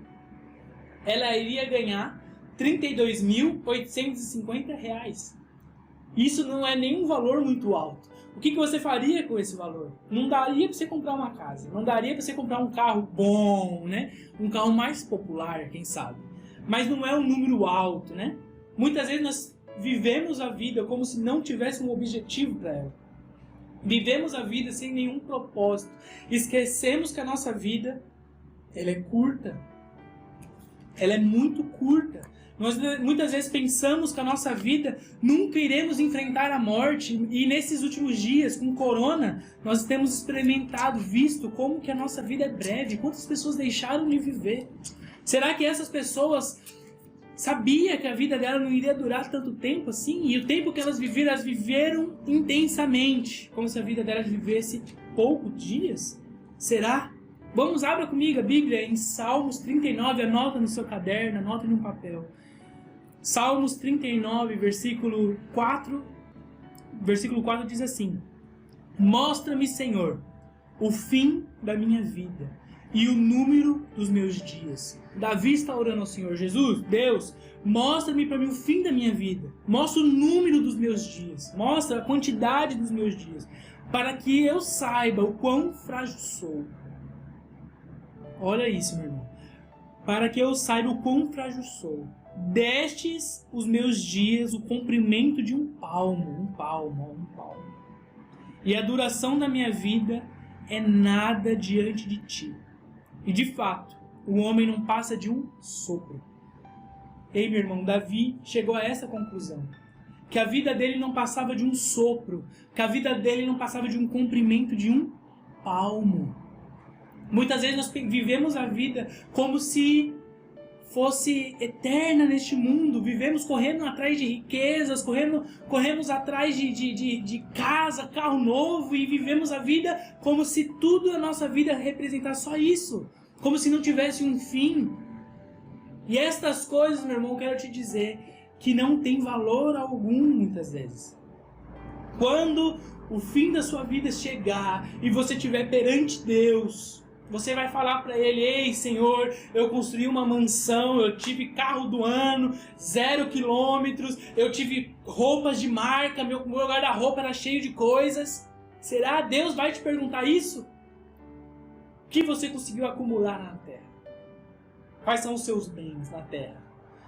F: Ela iria ganhar R$32.850. Isso não é nenhum valor muito alto. O que você faria com esse valor? Não daria para você comprar uma casa, não daria para você comprar um carro bom, né? Um carro mais popular, quem sabe. Mas não é um número alto, né? Muitas vezes nós vivemos a vida como se não tivesse um objetivo para ela. Vivemos a vida sem nenhum propósito. Esquecemos que a nossa vida, ela é curta. Ela é muito curta. Nós muitas vezes pensamos que a nossa vida nunca iremos enfrentar a morte. E nesses últimos dias, com o corona, nós temos experimentado, visto como que a nossa vida é breve. Quantas pessoas deixaram de viver? Será que essas pessoas sabiam que a vida dela não iria durar tanto tempo assim? E o tempo que elas viveram intensamente, como se a vida delas vivesse poucos dias? Será? Vamos, abra comigo a Bíblia em Salmos 39, anota no seu caderno, anota em um papel. Salmos 39, versículo 4 diz assim: mostra-me, Senhor, o fim da minha vida e o número dos meus dias. Davi está orando ao Senhor: Jesus, Deus, mostra-me para mim o fim da minha vida, mostra o número dos meus dias, mostra a quantidade dos meus dias, para que eu saiba o quão frágil sou. Olha isso, meu irmão. Para que eu saiba o quão frágil sou. Destes os meus dias o comprimento de um palmo. E a duração da minha vida é nada diante de ti. E de fato, o homem não passa de um sopro. Ei, meu irmão, Davi chegou a essa conclusão. Que a vida dele não passava de um sopro. Que a vida dele não passava de um comprimento de um palmo. Muitas vezes nós vivemos a vida como se fosse eterna neste mundo. Vivemos correndo atrás de riquezas, corremos atrás de casa, carro novo, e vivemos a vida como se tudo a nossa vida representasse só isso. Como se não tivesse um fim. E estas coisas, meu irmão, eu quero te dizer que não tem valor algum muitas vezes. Quando o fim da sua vida chegar e você estiver perante Deus, você vai falar para Ele: ei, Senhor, eu construí uma mansão, eu tive carro do ano, 0 quilômetros, eu tive roupas de marca, meu guarda-roupa era cheio de coisas. Será? Deus vai te perguntar isso? O que você conseguiu acumular na terra? Quais são os seus bens na terra?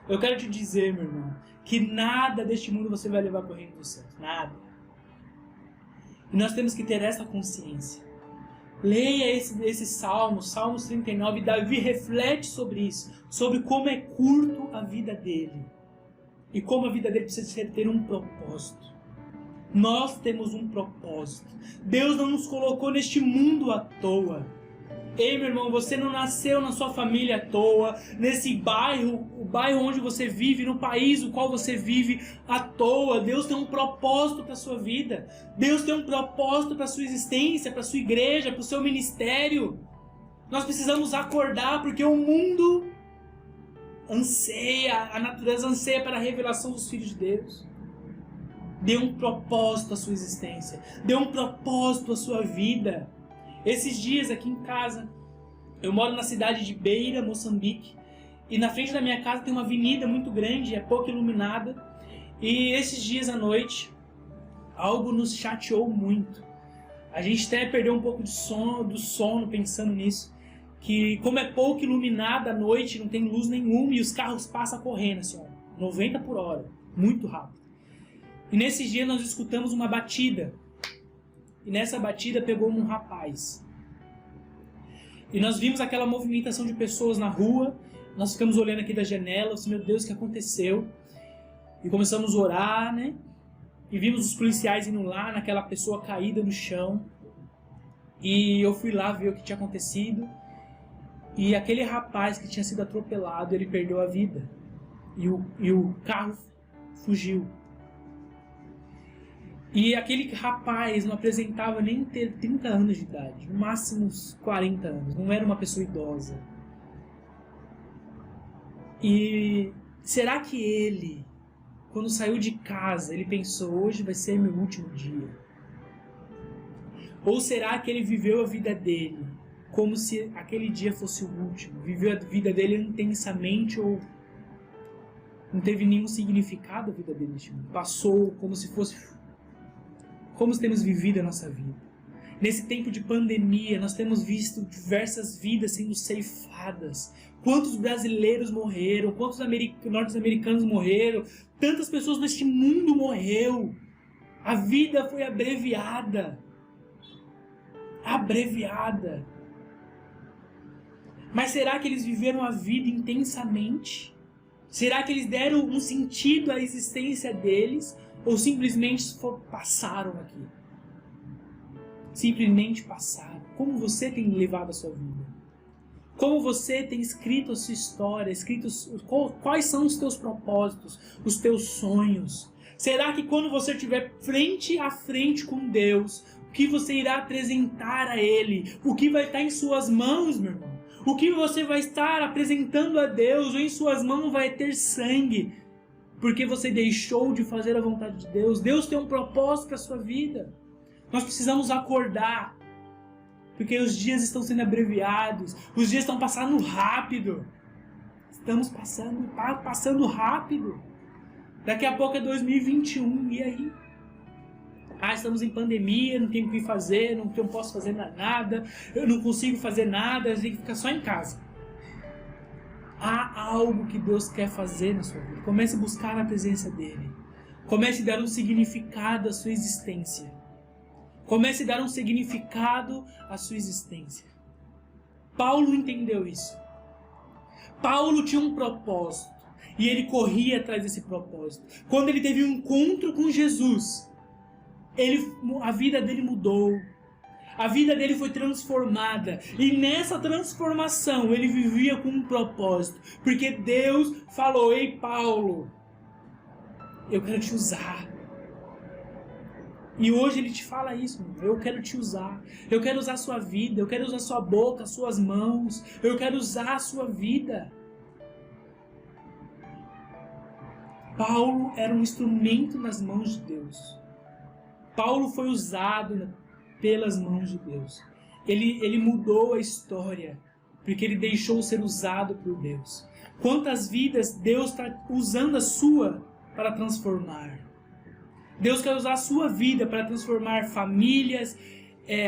F: Eu quero te dizer, meu irmão, que nada deste mundo você vai levar para o reino dos céus. Nada. E nós temos que ter essa consciência. Leia esse Salmo, Salmos 39, Davi reflete sobre isso, sobre como é curto a vida dele e como a vida dele precisa ter um propósito. Nós temos um propósito. Deus não nos colocou neste mundo à toa. Ei, meu irmão, você não nasceu na sua família à toa, nesse bairro, o bairro onde você vive, no país no qual você vive à toa. Deus tem um propósito para a sua vida. Deus tem um propósito para a sua existência, para a sua igreja, para o seu ministério. Nós precisamos acordar porque o mundo anseia, a natureza anseia para a revelação dos filhos de Deus. Dê um propósito à sua existência. Dê um propósito à sua vida. Esses dias aqui em casa, eu moro na cidade de Beira, Moçambique, e na frente da minha casa tem uma avenida muito grande, é pouco iluminada, e esses dias à noite, algo nos chateou muito. A gente até perdeu um pouco do sono pensando nisso, que como é pouco iluminada à noite, não tem luz nenhuma, e os carros passam correndo assim, ó, 90 por hora, muito rápido. E nesse dia nós escutamos uma batida. E nessa batida pegou um rapaz. E nós vimos aquela movimentação de pessoas na rua. Nós ficamos olhando aqui da janela. Meu Deus, o que aconteceu? E começamos a orar, né? E vimos os policiais indo lá naquela pessoa caída no chão. E eu fui lá ver o que tinha acontecido. E aquele rapaz que tinha sido atropelado, ele perdeu a vida. E o carro fugiu. E aquele rapaz não apresentava nem ter 30 anos de idade, no máximo uns 40 anos, não era uma pessoa idosa. E será que ele, quando saiu de casa, ele pensou, hoje vai ser meu último dia? Ou será que ele viveu a vida dele como se aquele dia fosse o último? Viveu a vida dele intensamente ou não teve nenhum significado a vida dele neste mundo? Passou como se fosse... Como temos vivido a nossa vida? Nesse tempo de pandemia, nós temos visto diversas vidas sendo ceifadas. Quantos brasileiros morreram? Quantos norte-americanos morreram? Tantas pessoas neste mundo morreram. A vida foi abreviada. Abreviada. Mas será que eles viveram a vida intensamente? Será que eles deram um sentido à existência deles? Ou simplesmente passaram aqui? Simplesmente passaram. Como você tem levado a sua vida? Como você tem escrito a sua história? Quais são os teus propósitos? Os teus sonhos? Será que quando você estiver frente a frente com Deus, o que você irá apresentar a Ele? O que vai estar em suas mãos, meu irmão? O que você vai estar apresentando a Deus? Ou em suas mãos vai ter sangue? Porque você deixou de fazer a vontade de Deus. Deus tem um propósito para a sua vida. Nós precisamos acordar. Porque os dias estão sendo abreviados. Os dias estão passando rápido. Estamos passando rápido. Daqui a pouco é 2021. E aí? Estamos em pandemia, não tenho o que fazer, não posso fazer nada, eu não consigo fazer nada, eu tenho que ficar só em casa. Há algo que Deus quer fazer na sua vida. Comece a buscar a presença dEle. Comece a dar um significado à sua existência. Comece a dar um significado à sua existência. Paulo entendeu isso. Paulo tinha um propósito. E ele corria atrás desse propósito. Quando ele teve um encontro com Jesus, a vida dele mudou. A vida dele foi transformada. E nessa transformação ele vivia com um propósito. Porque Deus falou: ei, Paulo, eu quero te usar. E hoje ele te fala isso: eu quero te usar. Eu quero usar a sua vida. Eu quero usar a sua boca, as suas mãos. Eu quero usar a sua vida. Paulo era um instrumento nas mãos de Deus. Paulo foi usado pelas mãos de Deus. Ele mudou a história, porque ele deixou ser usado por Deus. Quantas vidas Deus está usando a sua para transformar? Deus quer usar a sua vida para transformar famílias,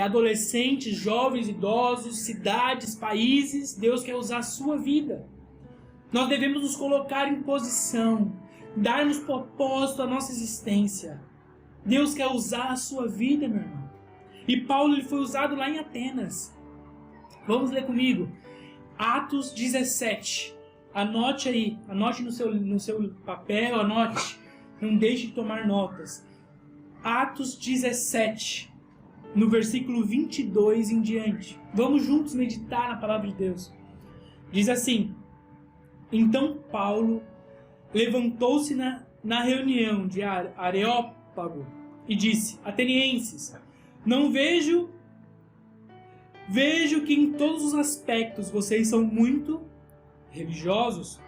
F: adolescentes, jovens, idosos, cidades, países. Deus quer usar a sua vida. Nós devemos nos colocar em posição, dar-nos propósito à nossa existência. Deus quer usar a sua vida, meu irmão. E Paulo ele foi usado lá em Atenas. Vamos ler comigo. Atos 17. Anote aí. Anote no seu papel, anote. Não deixe de tomar notas. Atos 17. no versículo 22 em diante. Vamos juntos meditar na palavra de Deus. Diz assim: então Paulo levantou-se na reunião de Areópago e disse: atenienses, não vejo que em todos os aspectos vocês são muito religiosos,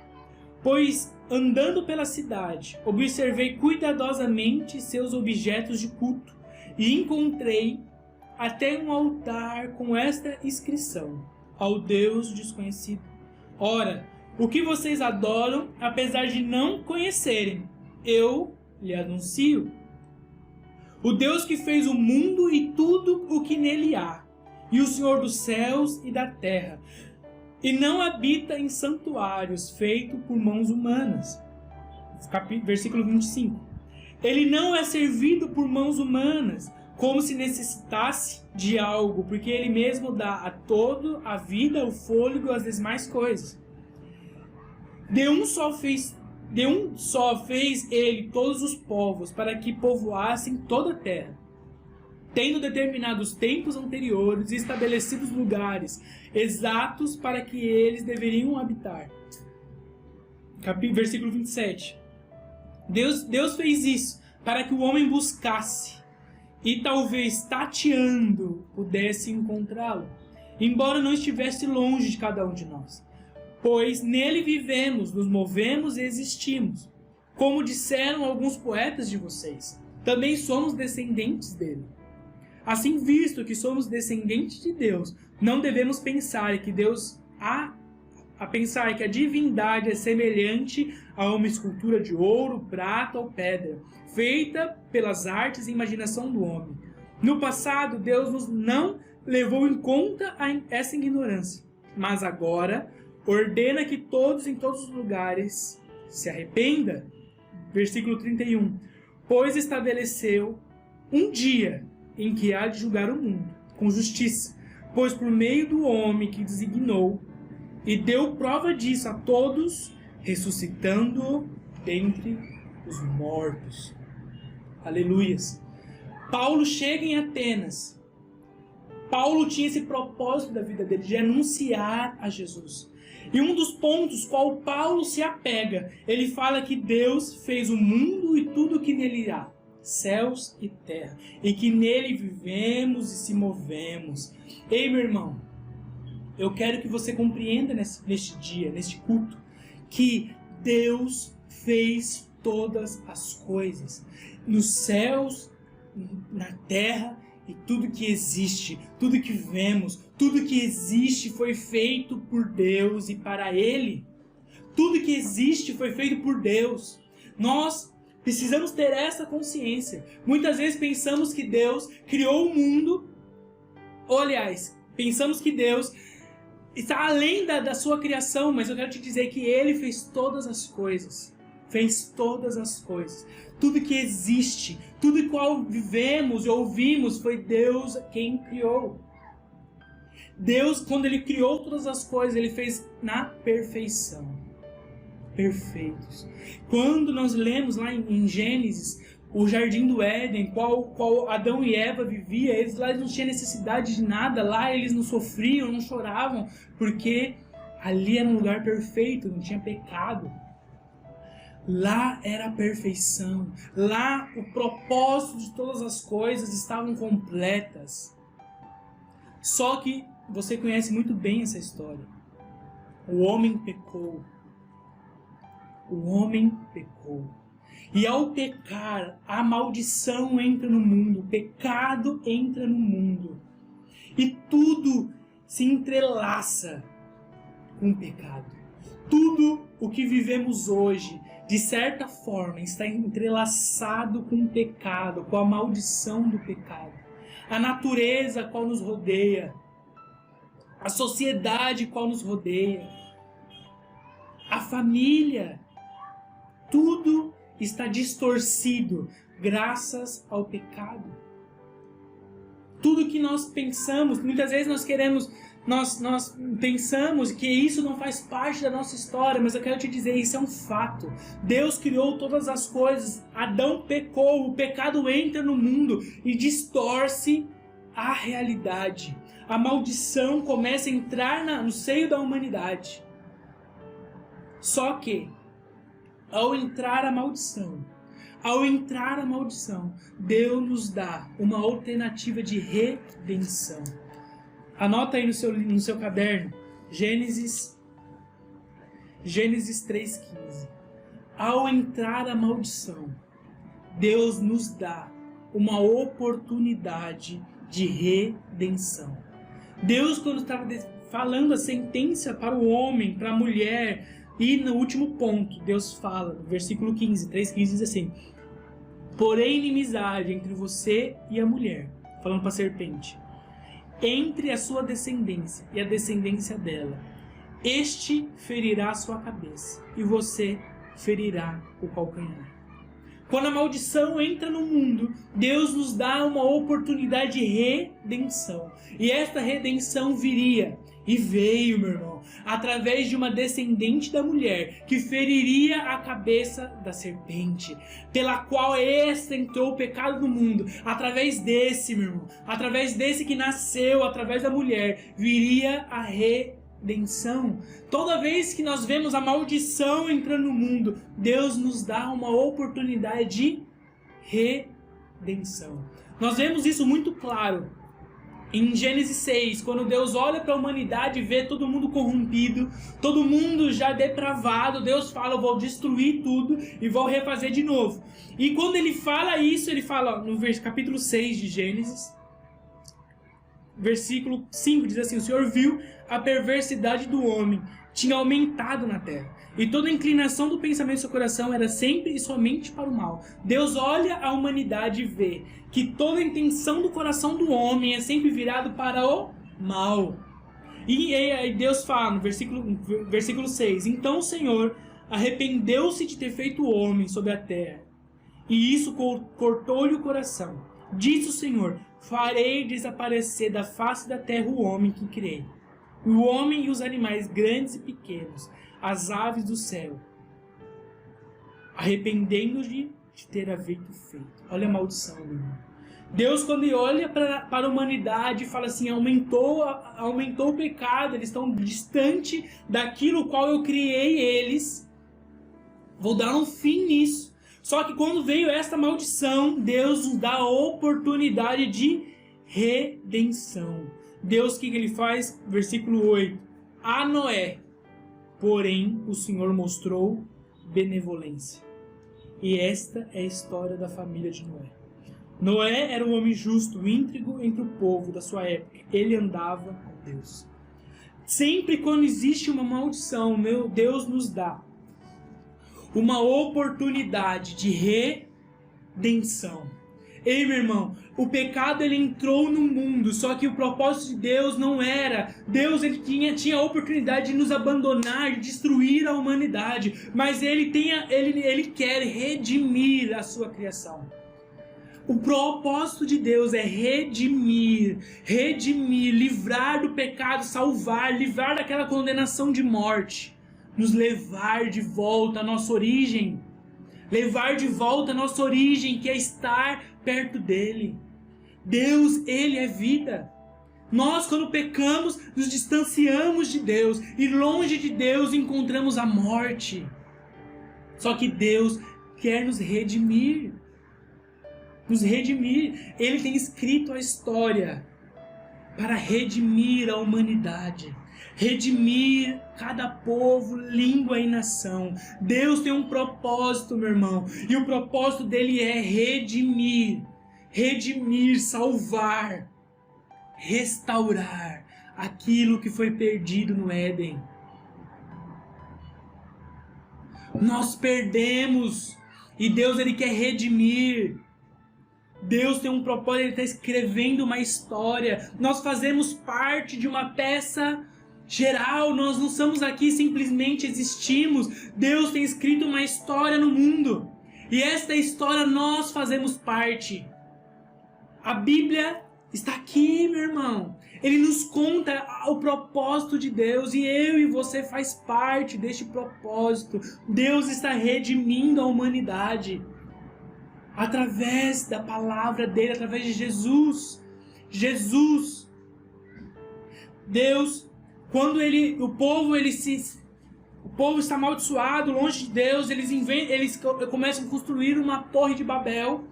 F: pois andando pela cidade observei cuidadosamente seus objetos de culto e encontrei até um altar com esta inscrição: ao Deus desconhecido. Ora, o que vocês adoram, apesar de não conhecerem, eu lhe anuncio. O Deus que fez o mundo e tudo o que nele há, e o Senhor dos céus e da terra, e não habita em santuários feitos por mãos humanas. Versículo 25. Ele não é servido por mãos humanas, como se necessitasse de algo, porque ele mesmo dá a todo a vida, o fôlego e as demais coisas. De um só fez ele todos os povos, para que povoassem toda a terra, tendo determinados tempos anteriores e estabelecidos lugares exatos para que eles deveriam habitar. Versículo 27. Deus fez isso para que o homem buscasse e talvez tateando pudesse encontrá-lo, embora não estivesse longe de cada um de nós. Pois nele vivemos, nos movemos e existimos. Como disseram alguns poetas de vocês, também somos descendentes dele. Assim, visto que somos descendentes de Deus, não devemos pensar que pensar que a divindade é semelhante a uma escultura de ouro, prata ou pedra, feita pelas artes e imaginação do homem. No passado, Deus não levou em conta essa ignorância, mas agora ordena que todos em todos os lugares se arrependam. Versículo 31. Pois estabeleceu um dia em que há de julgar o mundo com justiça, pois por meio do homem que designou, e deu prova disso a todos, ressuscitando-o dentre os mortos. Aleluias. Paulo chega em Atenas. Paulo tinha esse propósito da vida dele, de anunciar a Jesus. E um dos pontos qual Paulo se apega, ele fala que Deus fez o mundo e tudo o que nele há, céus e terra, e que nele vivemos e se movemos. Ei, meu irmão, eu quero que você compreenda neste dia, neste culto, que Deus fez todas as coisas, nos céus, na terra, e tudo que existe, tudo que vemos, tudo que existe foi feito por Deus e para Ele. Tudo que existe foi feito por Deus. Nós precisamos ter essa consciência. Muitas vezes pensamos que Deus criou o mundo, ou aliás, pensamos que Deus está além da sua criação, mas eu quero te dizer que Ele fez todas as coisas. Fez todas as coisas. Tudo que existe, tudo em qual vivemos e ouvimos, foi Deus quem criou. Deus, quando Ele criou todas as coisas, Ele fez na perfeição. Perfeitos. Quando nós lemos lá em Gênesis, o Jardim do Éden, qual Adão e Eva viviam, eles lá não tinham necessidade de nada, lá eles não sofriam, não choravam, porque ali era um lugar perfeito, não tinha pecado. Lá era a perfeição. Lá o propósito de todas as coisas estavam completas. Só que você conhece muito bem essa história. O homem pecou. O homem pecou. E ao pecar, a maldição entra no mundo. O pecado entra no mundo. E tudo se entrelaça com o pecado. Tudo o que vivemos hoje, de certa forma, está entrelaçado com o pecado, com a maldição do pecado. A natureza qual nos rodeia, a sociedade qual nos rodeia, a família, tudo está distorcido graças ao pecado. Tudo que nós pensamos, muitas vezes nós pensamos que isso não faz parte da nossa história, mas eu quero te dizer, isso é um fato. Deus criou todas as coisas, Adão pecou, o pecado entra no mundo e distorce a realidade. A maldição começa a entrar no seio da humanidade. Só que, ao entrar a maldição, Deus nos dá uma alternativa de redenção. Anota aí no seu caderno, Gênesis 3,15. Ao entrar a maldição, Deus nos dá uma oportunidade de redenção. Deus, quando estava falando a sentença para o homem, para a mulher, e no último ponto, Deus fala, no versículo 15, 3,15 diz assim: porém inimizade entre você e a mulher, falando para a serpente, entre a sua descendência e a descendência dela, este ferirá a sua cabeça, e você ferirá o calcanhar. Quando a maldição entra no mundo, Deus nos dá uma oportunidade de redenção. E esta redenção viria, e veio, meu irmão, através de uma descendente da mulher, que feriria a cabeça da serpente, pela qual esta entrou o pecado no mundo. Através desse, meu irmão, através desse que nasceu, através da mulher, viria a redenção. Toda vez que nós vemos a maldição entrando no mundo, Deus nos dá uma oportunidade de redenção. Nós vemos isso muito claro em Gênesis 6, quando Deus olha para a humanidade e vê todo mundo corrompido, todo mundo já depravado. Deus fala: eu vou destruir tudo e vou refazer de novo. E quando ele fala isso, ele fala no capítulo 6 de Gênesis, versículo 5, diz assim: o Senhor viu a perversidade do homem tinha aumentado na terra, e toda a inclinação do pensamento do seu coração era sempre e somente para o mal. Deus olha a humanidade e vê que toda a intenção do coração do homem é sempre virado para o mal. E aí Deus fala no versículo 6: então o Senhor arrependeu-se de ter feito o homem sobre a terra, e isso cortou-lhe o coração. Disse o Senhor: farei desaparecer da face da terra o homem que criei, o homem e os animais grandes e pequenos, as aves do céu, arrependendo-se de ter havido feito. Olha a maldição, meu irmão. Deus, quando ele olha para a humanidade, fala assim: aumentou o pecado, eles estão distante daquilo qual eu criei eles, vou dar um fim nisso. Só que quando veio esta maldição, Deus nos dá a oportunidade de redenção. Deus, o que ele faz? Versículo 8. A Noé, porém, o Senhor mostrou benevolência. E esta é a história da família de Noé. Noé era um homem justo, íntegro entre o povo da sua época. Ele andava com Deus. Sempre quando existe uma maldição, Deus nos dá uma oportunidade de redenção. Ei, meu irmão, o pecado ele entrou no mundo, só que o propósito de Deus não era. Deus ele tinha a oportunidade de nos abandonar, de destruir a humanidade, mas ele quer redimir a sua criação. O propósito de Deus é redimir, livrar do pecado, salvar, livrar daquela condenação de morte, nos levar de volta à nossa origem. Levar de volta a nossa origem, que é estar perto dele. Deus, ele é vida. Nós, quando pecamos, nos distanciamos de Deus, e longe de Deus encontramos a morte. Só que Deus quer nos redimir. Ele tem escrito a história para redimir a humanidade, redimir cada povo, língua e nação. Deus tem um propósito, meu irmão, e o propósito dele é redimir, salvar, restaurar aquilo que foi perdido no Éden. Nós perdemos e Deus ele quer redimir. Deus tem um propósito, ele está escrevendo uma história. Nós fazemos parte de uma peça geral, nós não estamos aqui, simplesmente existimos. Deus tem escrito uma história no mundo, e esta história nós fazemos parte. A Bíblia está aqui, meu irmão. Ele nos conta o propósito de Deus, e eu e você faz parte deste propósito. Deus está redimindo a humanidade através da palavra dele, através de Jesus. Jesus. Deus, quando o povo está amaldiçoado, longe de Deus, eles começam a construir uma torre de Babel.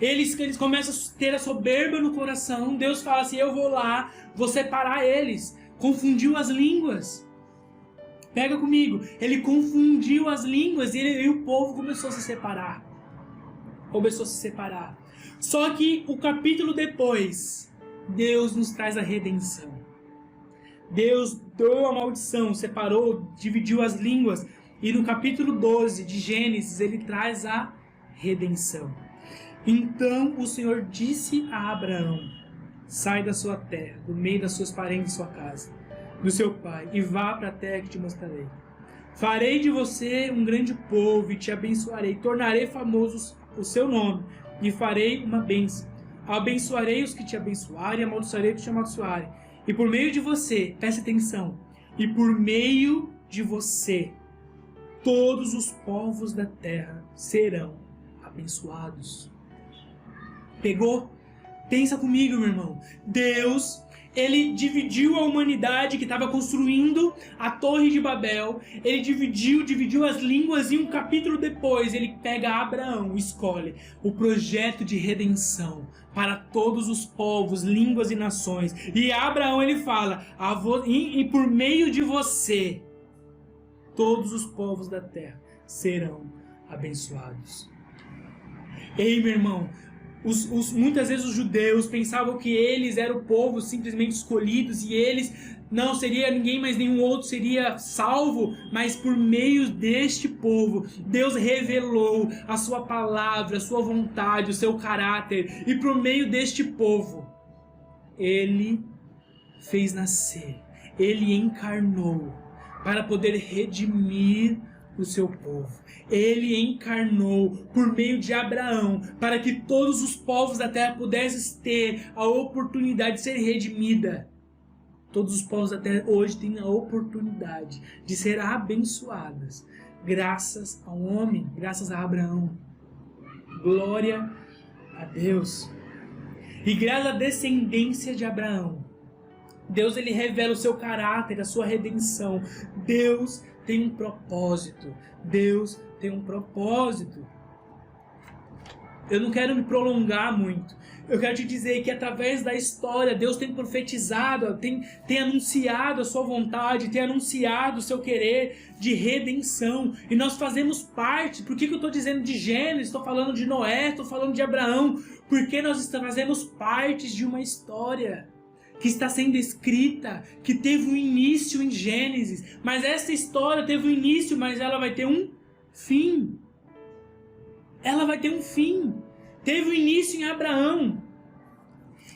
F: Eles começam a ter a soberba no coração. Deus fala assim: eu vou lá, vou separar eles. Confundiu as línguas. Pega comigo. Ele confundiu as línguas e o povo começou a se separar. Só que o capítulo depois, Deus nos traz a redenção. Deus deu a maldição, separou, dividiu as línguas. E no capítulo 12 de Gênesis, ele traz a redenção. Então o Senhor disse a Abraão: sai da sua terra, do meio das suas parentes e sua casa, do seu pai, e vá para a terra que te mostrarei. Farei de você um grande povo e te abençoarei. Tornarei famoso o seu nome e farei uma bênção. Abençoarei os que te abençoarem e amaldiçoarei os que te amaldiçoarem. E por meio de você, preste atenção, e por meio de você, todos os povos da terra serão abençoados. Pegou? Pensa comigo, meu irmão. Deus, ele dividiu a humanidade que estava construindo a Torre de Babel. Ele dividiu as línguas, e um capítulo depois ele pega Abraão, escolhe o projeto de redenção para todos os povos, línguas e nações. E Abraão, ele fala: e por meio de você, todos os povos da terra serão abençoados. Ei, meu irmão, muitas vezes os judeus pensavam que eles eram o povo simplesmente escolhidos e eles não seria ninguém mais, nenhum outro seria salvo, mas por meio deste povo Deus revelou a sua palavra, a sua vontade, o seu caráter, e por meio deste povo ele fez nascer, ele encarnou para poder redimir o seu povo. Ele encarnou por meio de Abraão para que todos os povos da terra pudessem ter a oportunidade de ser redimida. Todos os povos da terra hoje têm a oportunidade de ser abençoadas graças ao homem, graças a Abraão. Glória a Deus. E graças à descendência de Abraão, Deus, ele revela o seu caráter, a sua redenção. Deus tem um propósito. Deus tem um propósito. Eu não quero me prolongar muito. Eu quero te dizer que através da história, Deus tem profetizado, tem anunciado a sua vontade, tem anunciado o seu querer de redenção. E nós fazemos parte. Por que eu estou dizendo de Gênesis? Estou falando de Noé, estou falando de Abraão. Porque nós fazemos parte de uma história que está sendo escrita, que teve um início em Gênesis. Mas essa história teve um início, mas ela vai ter um fim. Ela vai ter um fim. Teve um início em Abraão.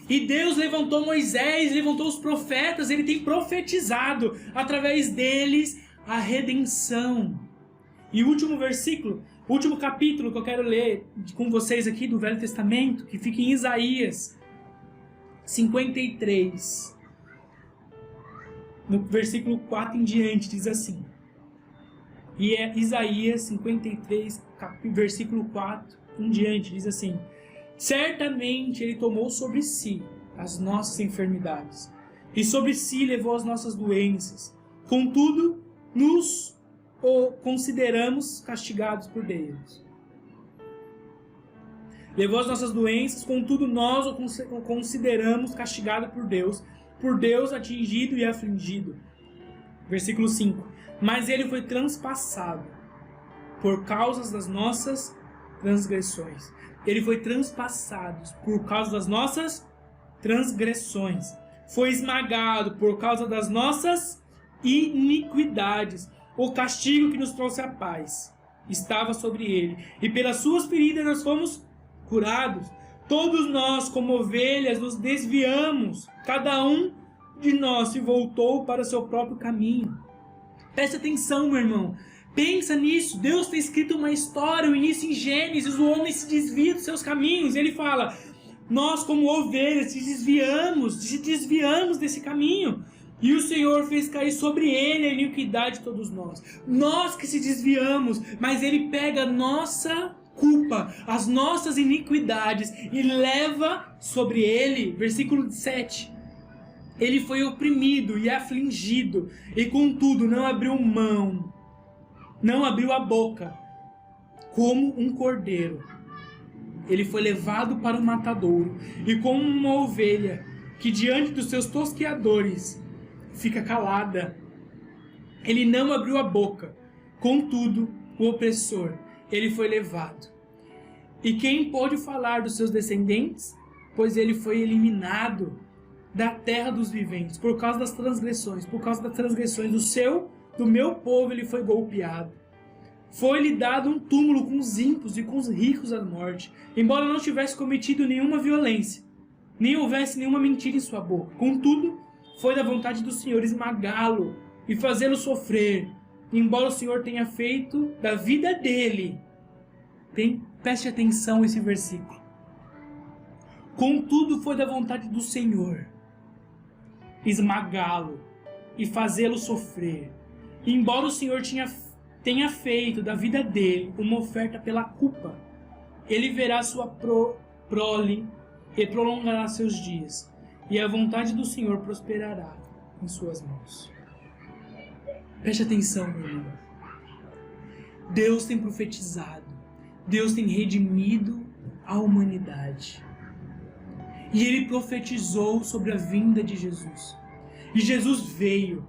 F: E Deus levantou Moisés, levantou os profetas, ele tem profetizado através deles a redenção. E o último versículo, o último capítulo que eu quero ler com vocês aqui do Velho Testamento, que fica em Isaías 53, no versículo 4 em diante, diz assim. E é Isaías 53, versículo 4 em diante, diz assim: certamente ele tomou sobre si as nossas enfermidades, e sobre si levou as nossas doenças. Contudo, nos consideramos castigados por Deus. Levou as nossas doenças, contudo nós o consideramos castigado por Deus atingido e afligido. Versículo 5. Mas ele foi transpassado por causa das nossas transgressões. Ele foi transpassado por causa das nossas transgressões. Foi esmagado por causa das nossas iniquidades. O castigo que nos trouxe a paz estava sobre ele, e pelas suas feridas nós fomos curados. Todos nós, como ovelhas, nos desviamos. Cada um de nós se voltou para o seu próprio caminho. Preste atenção, meu irmão. Pensa nisso. Deus tem escrito uma história, o início em Gênesis. O homem se desvia dos seus caminhos. Ele fala: nós, como ovelhas, se desviamos desse caminho. E o Senhor fez cair sobre ele a iniquidade de todos nós. Nós que se desviamos, mas ele pega a nossa culpa, as nossas iniquidades e leva sobre ele, versículo 7, ele foi oprimido e afligido e contudo não abriu mão, não abriu a boca, como um cordeiro. Ele foi levado para o matadouro e como uma ovelha que diante dos seus tosqueadores fica calada, ele não abriu a boca, contudo o opressor, ele foi levado. E quem pôde falar dos seus descendentes? Pois ele foi eliminado da terra dos viventes, por causa das transgressões do meu povo ele foi golpeado. Foi-lhe dado um túmulo com os ímpios e com os ricos à morte, embora não tivesse cometido nenhuma violência, nem houvesse nenhuma mentira em sua boca. Contudo, foi da vontade do Senhor esmagá-lo e fazê-lo sofrer, embora o Senhor tenha feito da vida dele. Preste atenção a esse versículo. Contudo, foi da vontade do Senhor esmagá-lo e fazê-lo sofrer, embora o Senhor tenha feito da vida dele uma oferta pela culpa. Ele verá sua prole e prolongará seus dias, e a vontade do Senhor prosperará em suas mãos. Preste atenção, meu irmão. Deus tem profetizado, Deus tem redimido a humanidade. E ele profetizou sobre a vinda de Jesus. E Jesus veio,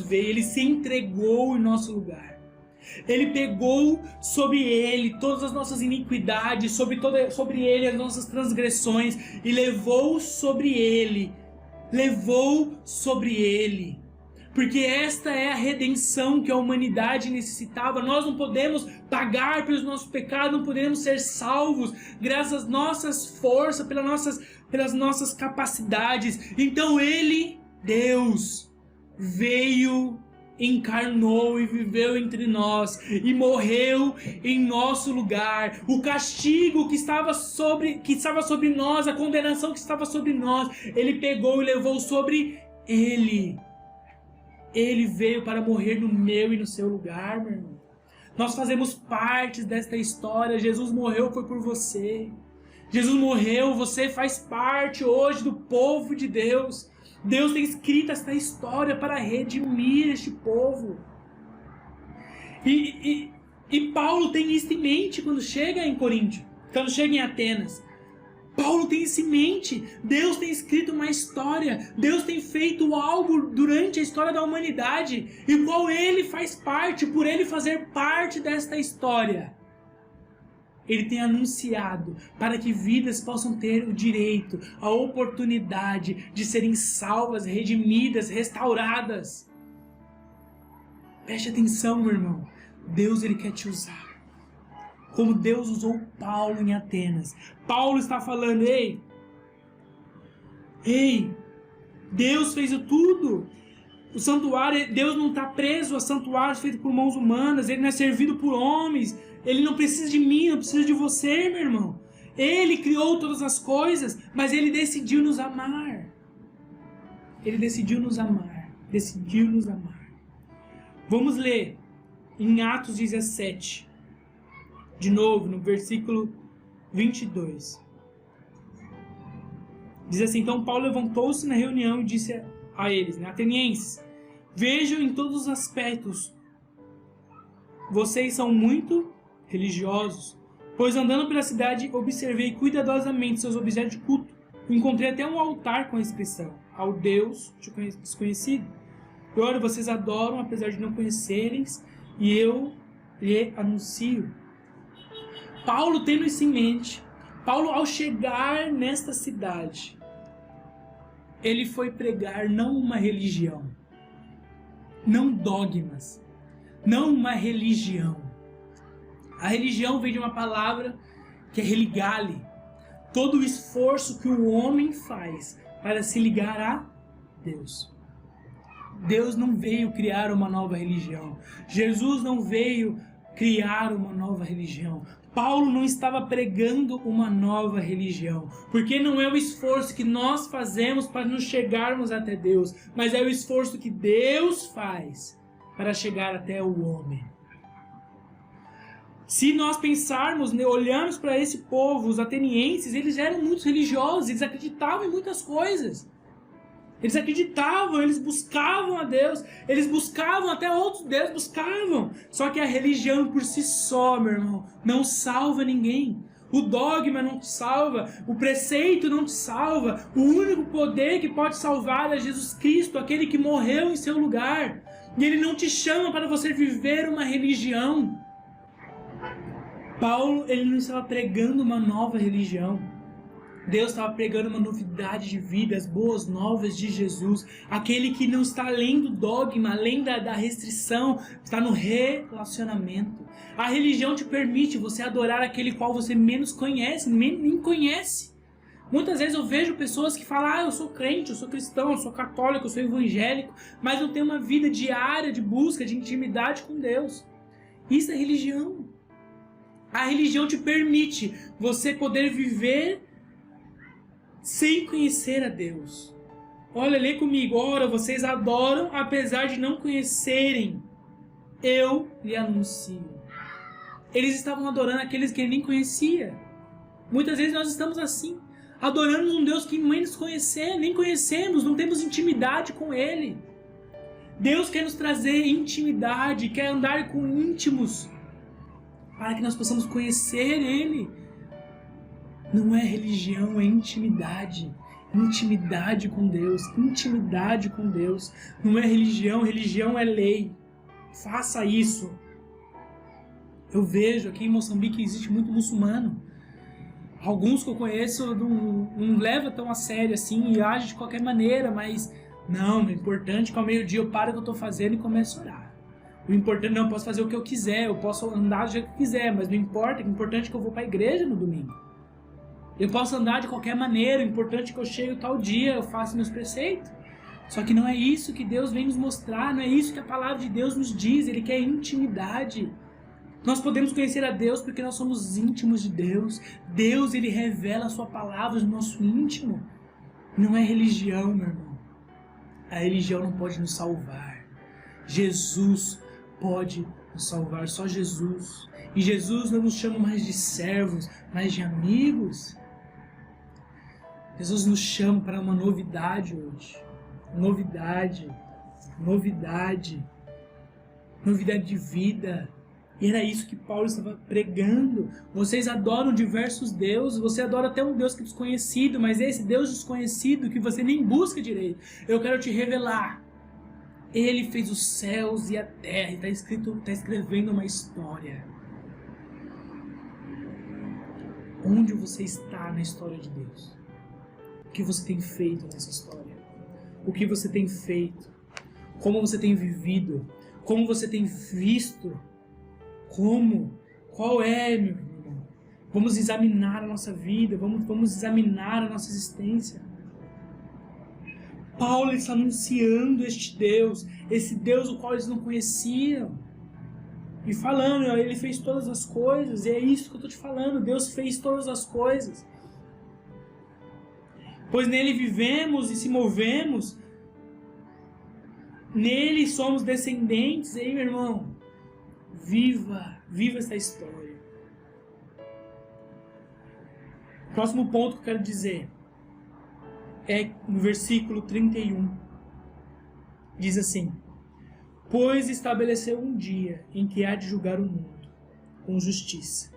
F: ele se entregou em nosso lugar. Ele pegou sobre ele todas as nossas iniquidades, sobre ele as nossas transgressões, e levou sobre ele. Porque esta é a redenção que a humanidade necessitava. Nós não podemos pagar pelos nossos pecados, não podemos ser salvos graças às nossas forças, pelas nossas capacidades. Então ele, Deus, veio, encarnou e viveu entre nós e morreu em nosso lugar. O castigo que estava sobre nós, a condenação que estava sobre nós, ele pegou e levou sobre ele. Ele veio para morrer no meu e no seu lugar, meu irmão. Nós fazemos parte desta história. Jesus morreu, foi por você. Jesus morreu, você faz parte hoje do povo de Deus. Deus tem escrito esta história para redimir este povo. E Paulo tem isso em mente quando chega em Coríntio, quando chega em Atenas. Paulo tem isso em mente. Deus tem escrito uma história. Deus tem feito algo durante a história da humanidade, e qual ele faz parte, por ele fazer parte desta história. Ele tem anunciado para que vidas possam ter o direito, a oportunidade de serem salvas, redimidas, restauradas. Preste atenção, meu irmão. Deus, ele quer te usar. Como Deus usou Paulo em Atenas. Paulo está falando, ei, Deus fez tudo. O santuário, Deus não está preso a santuários feitos por mãos humanas. Ele não é servido por homens. Ele não precisa de mim, não precisa de você, meu irmão. Ele criou todas as coisas, mas ele decidiu nos amar. Ele decidiu nos amar. Decidiu nos amar. Vamos ler em Atos 17. De novo, no versículo 22. Diz assim: então Paulo levantou-se na reunião e disse a eles, atenienses, vejam em todos os aspectos, vocês são muito religiosos, pois andando pela cidade observei cuidadosamente seus objetos de culto. Encontrei até um altar com a inscrição, ao Deus desconhecido. E olha, vocês adoram apesar de não conhecerem, e eu lhe anuncio. Paulo tendo isso em mente, Paulo, ao chegar nesta cidade, ele foi pregar não uma religião, não dogmas, não uma religião. A religião vem de uma palavra que é religare, todo o esforço que o homem faz para se ligar a Deus. Deus não veio criar uma nova religião. Jesus não veio criar uma nova religião. Paulo não estava pregando uma nova religião, porque não é o esforço que nós fazemos para nos chegarmos até Deus, mas é o esforço que Deus faz para chegar até o homem. Se nós pensarmos, olharmos para esse povo, os atenienses, eles eram muito religiosos, eles acreditavam em muitas coisas. Eles acreditavam, eles buscavam a Deus, eles buscavam até outros deuses, buscavam. Só que a religião por si só, meu irmão, não salva ninguém. O dogma não te salva, o preceito não te salva. O único poder que pode salvar é Jesus Cristo, aquele que morreu em seu lugar. E Ele não te chama para você viver uma religião. Paulo, ele não estava pregando uma nova religião. Deus estava pregando uma novidade de vida, as boas novas de Jesus. Aquele que não está além do dogma, além da restrição, está no relacionamento. A religião te permite você adorar aquele qual você menos conhece, nem conhece. Muitas vezes eu vejo pessoas que falam, eu sou crente, eu sou cristão, eu sou católico, eu sou evangélico, mas não tem uma vida diária de busca, de intimidade com Deus. Isso é religião. A religião te permite você poder viver sem conhecer a Deus. Olha, lê comigo. Ora, vocês adoram apesar de não conhecerem. Eu lhe anuncio. Eles estavam adorando aqueles que ele nem conhecia. Muitas vezes nós estamos assim. Adoramos um Deus que nem conhecemos, não temos intimidade com Ele. Deus quer nos trazer intimidade, quer andar com íntimos, para que nós possamos conhecer Ele. Não é religião, é intimidade. Intimidade com Deus. Intimidade com Deus. Não é religião, religião é lei. Faça isso. Eu vejo aqui em Moçambique existe muito muçulmano. Alguns que eu conheço não levam tão a sério assim e agem de qualquer maneira, mas não, o importante é que ao meio-dia eu paro o que eu estou fazendo e começo a orar. O importante não, eu posso fazer o que eu quiser, eu posso andar do jeito que eu quiser, mas não importa, o importante é que eu vou para a igreja no domingo. Eu posso andar de qualquer maneira, o importante é que eu chego tal dia, eu faço meus preceitos. Só que não é isso que Deus vem nos mostrar, não é isso que a palavra de Deus nos diz, Ele quer intimidade. Nós podemos conhecer a Deus porque nós somos íntimos de Deus. Deus, Ele revela a sua palavra no nosso íntimo. Não é religião, meu irmão. A religião não pode nos salvar. Jesus pode nos salvar, só Jesus. E Jesus não nos chama mais de servos, mas de amigos. Jesus nos chama para uma novidade hoje. Novidade de vida. E era isso que Paulo estava pregando. Vocês adoram diversos deuses, você adora até um Deus que é desconhecido, mas esse Deus desconhecido que você nem busca direito, eu quero te revelar. Ele fez os céus e a terra, e está escrevendo uma história. Onde você está na história de Deus? O que você tem feito nessa história? O que você tem feito? Como você tem vivido? Como você tem visto? Como? Qual é, meu irmão? Vamos examinar a nossa vida, vamos examinar a nossa existência. Paulo está anunciando este Deus, esse Deus o qual eles não conheciam. E falando, Ele fez todas as coisas, e é isso que eu estou te falando, Deus fez todas as coisas. Pois nele vivemos e se movemos, nele somos descendentes, hein, meu irmão? Viva essa história. O próximo ponto que eu quero dizer é no versículo 31. Diz assim: pois estabeleceu um dia em que há de julgar o mundo com justiça,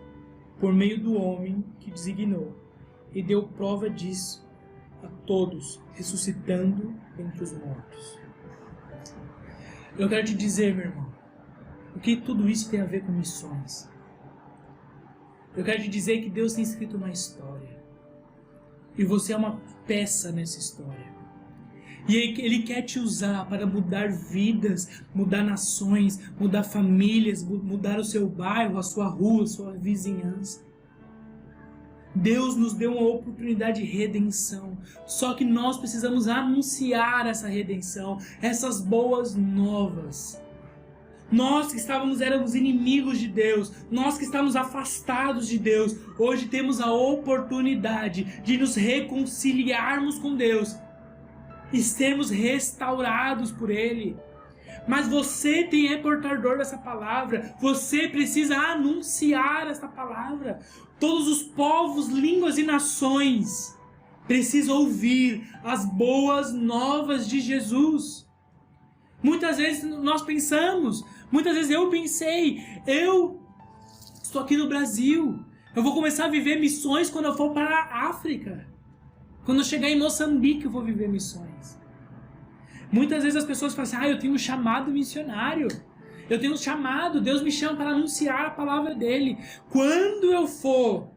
F: por meio do homem que designou, e deu prova disso a todos, ressuscitando dentre os mortos. Eu quero te dizer, meu irmão, o que tudo isso tem a ver com missões. Eu quero te dizer que Deus tem escrito uma história. E você é uma peça nessa história. E Ele quer te usar para mudar vidas, mudar nações, mudar famílias, mudar o seu bairro, a sua rua, a sua vizinhança. Deus nos deu uma oportunidade de redenção. Só que nós precisamos anunciar essa redenção, essas boas novas. Nós que éramos inimigos de Deus, nós que estávamos afastados de Deus, hoje temos a oportunidade de nos reconciliarmos com Deus e sermos restaurados por Ele. Mas você é portador dessa palavra. Você precisa anunciar essa palavra. Todos os povos, línguas e nações precisam ouvir as boas novas de Jesus. Muitas vezes nós pensamos, muitas vezes eu pensei, eu estou aqui no Brasil, eu vou começar a viver missões quando eu for para a África. Quando eu chegar em Moçambique eu vou viver missões. Muitas vezes as pessoas falam assim, eu tenho um chamado missionário. Eu tenho um chamado, Deus me chama para anunciar a palavra dele. Quando eu for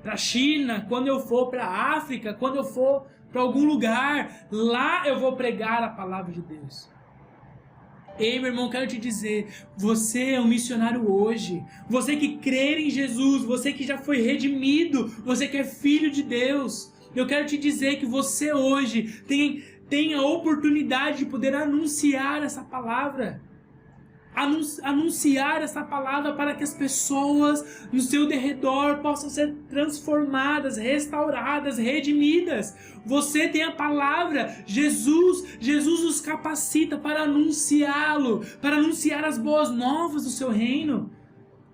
F: para a China, quando eu for para a África, quando eu for para algum lugar, lá eu vou pregar a palavra de Deus. Ei, meu irmão, quero te dizer, você é um missionário hoje. Você que crê em Jesus, você que já foi redimido, você que é filho de Deus. Eu quero te dizer que você hoje tem a oportunidade de poder anunciar essa palavra. Anunciar essa palavra para que as pessoas no seu derredor possam ser transformadas, restauradas, redimidas. Você tem a palavra, Jesus nos capacita para anunciá-lo, para anunciar as boas novas do seu reino.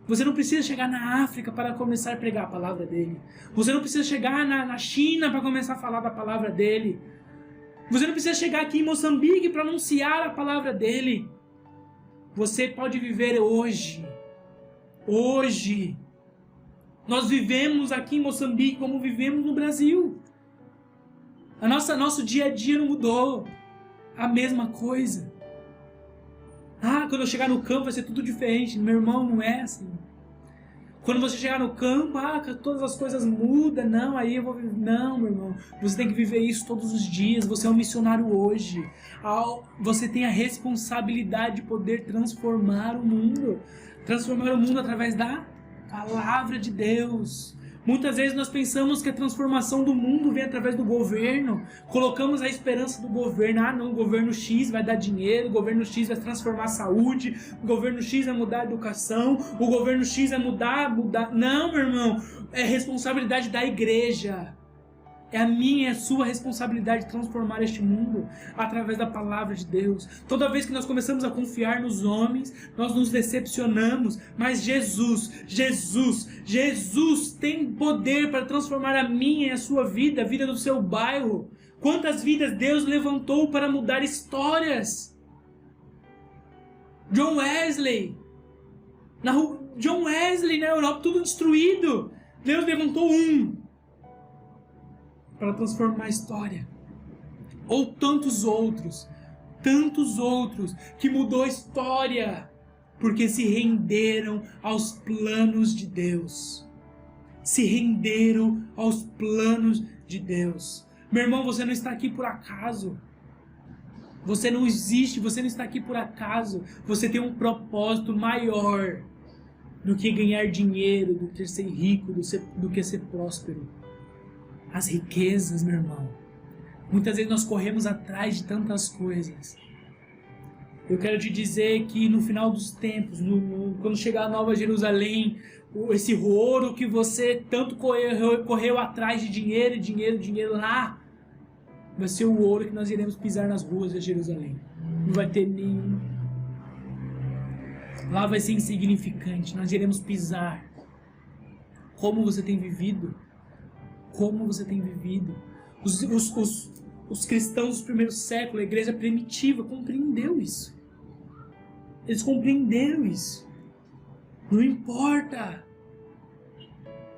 F: Você não precisa chegar na África para começar a pregar a palavra dele. Você não precisa chegar na China para começar a falar da palavra dele. Você não precisa chegar aqui em Moçambique para anunciar a palavra dele. Você pode viver hoje. Hoje. Nós vivemos aqui em Moçambique como vivemos no Brasil. Nosso dia a dia não mudou. A mesma coisa. Quando eu chegar no campo vai ser tudo diferente. Meu irmão, não é assim. Quando você chegar no campo, todas as coisas mudam. Não, aí eu vou viver. Não, meu irmão. Você tem que viver isso todos os dias. Você é um missionário hoje. Você tem a responsabilidade de poder transformar o mundo. Transformar o mundo através da palavra de Deus. Muitas vezes nós pensamos que a transformação do mundo vem através do governo. Colocamos a esperança do governo. Não, o governo X vai dar dinheiro, o governo X vai transformar a saúde, o governo X vai mudar a educação, o governo X vai mudar. Não, meu irmão, é responsabilidade da igreja. É a minha e a sua responsabilidade transformar este mundo através da palavra de Deus. Toda vez que nós começamos a confiar nos homens, nós nos decepcionamos. Mas Jesus tem poder para transformar a minha e a sua vida, a vida do seu bairro. Quantas vidas Deus levantou para mudar histórias? John Wesley na Europa, tudo destruído. Deus levantou para transformar a história. Ou tantos outros que mudou a história porque se renderam aos planos de Deus. Se renderam aos planos de Deus. Meu irmão, você não está aqui por acaso. Você não existe, você não está aqui por acaso. Você tem um propósito maior do que ganhar dinheiro, do que ser rico, do que ser próspero. As riquezas, meu irmão. Muitas vezes nós corremos atrás de tantas coisas. Eu quero te dizer que no final dos tempos, quando chegar a Nova Jerusalém, esse ouro que você tanto correu atrás de dinheiro lá, vai ser o ouro que nós iremos pisar nas ruas de Jerusalém. Não vai ter nenhum. Lá vai ser insignificante. Nós iremos pisar. Como você tem vivido? Como você tem vivido? Os cristãos do primeiro século, a igreja primitiva, compreendeu isso. Eles compreenderam isso. Não importa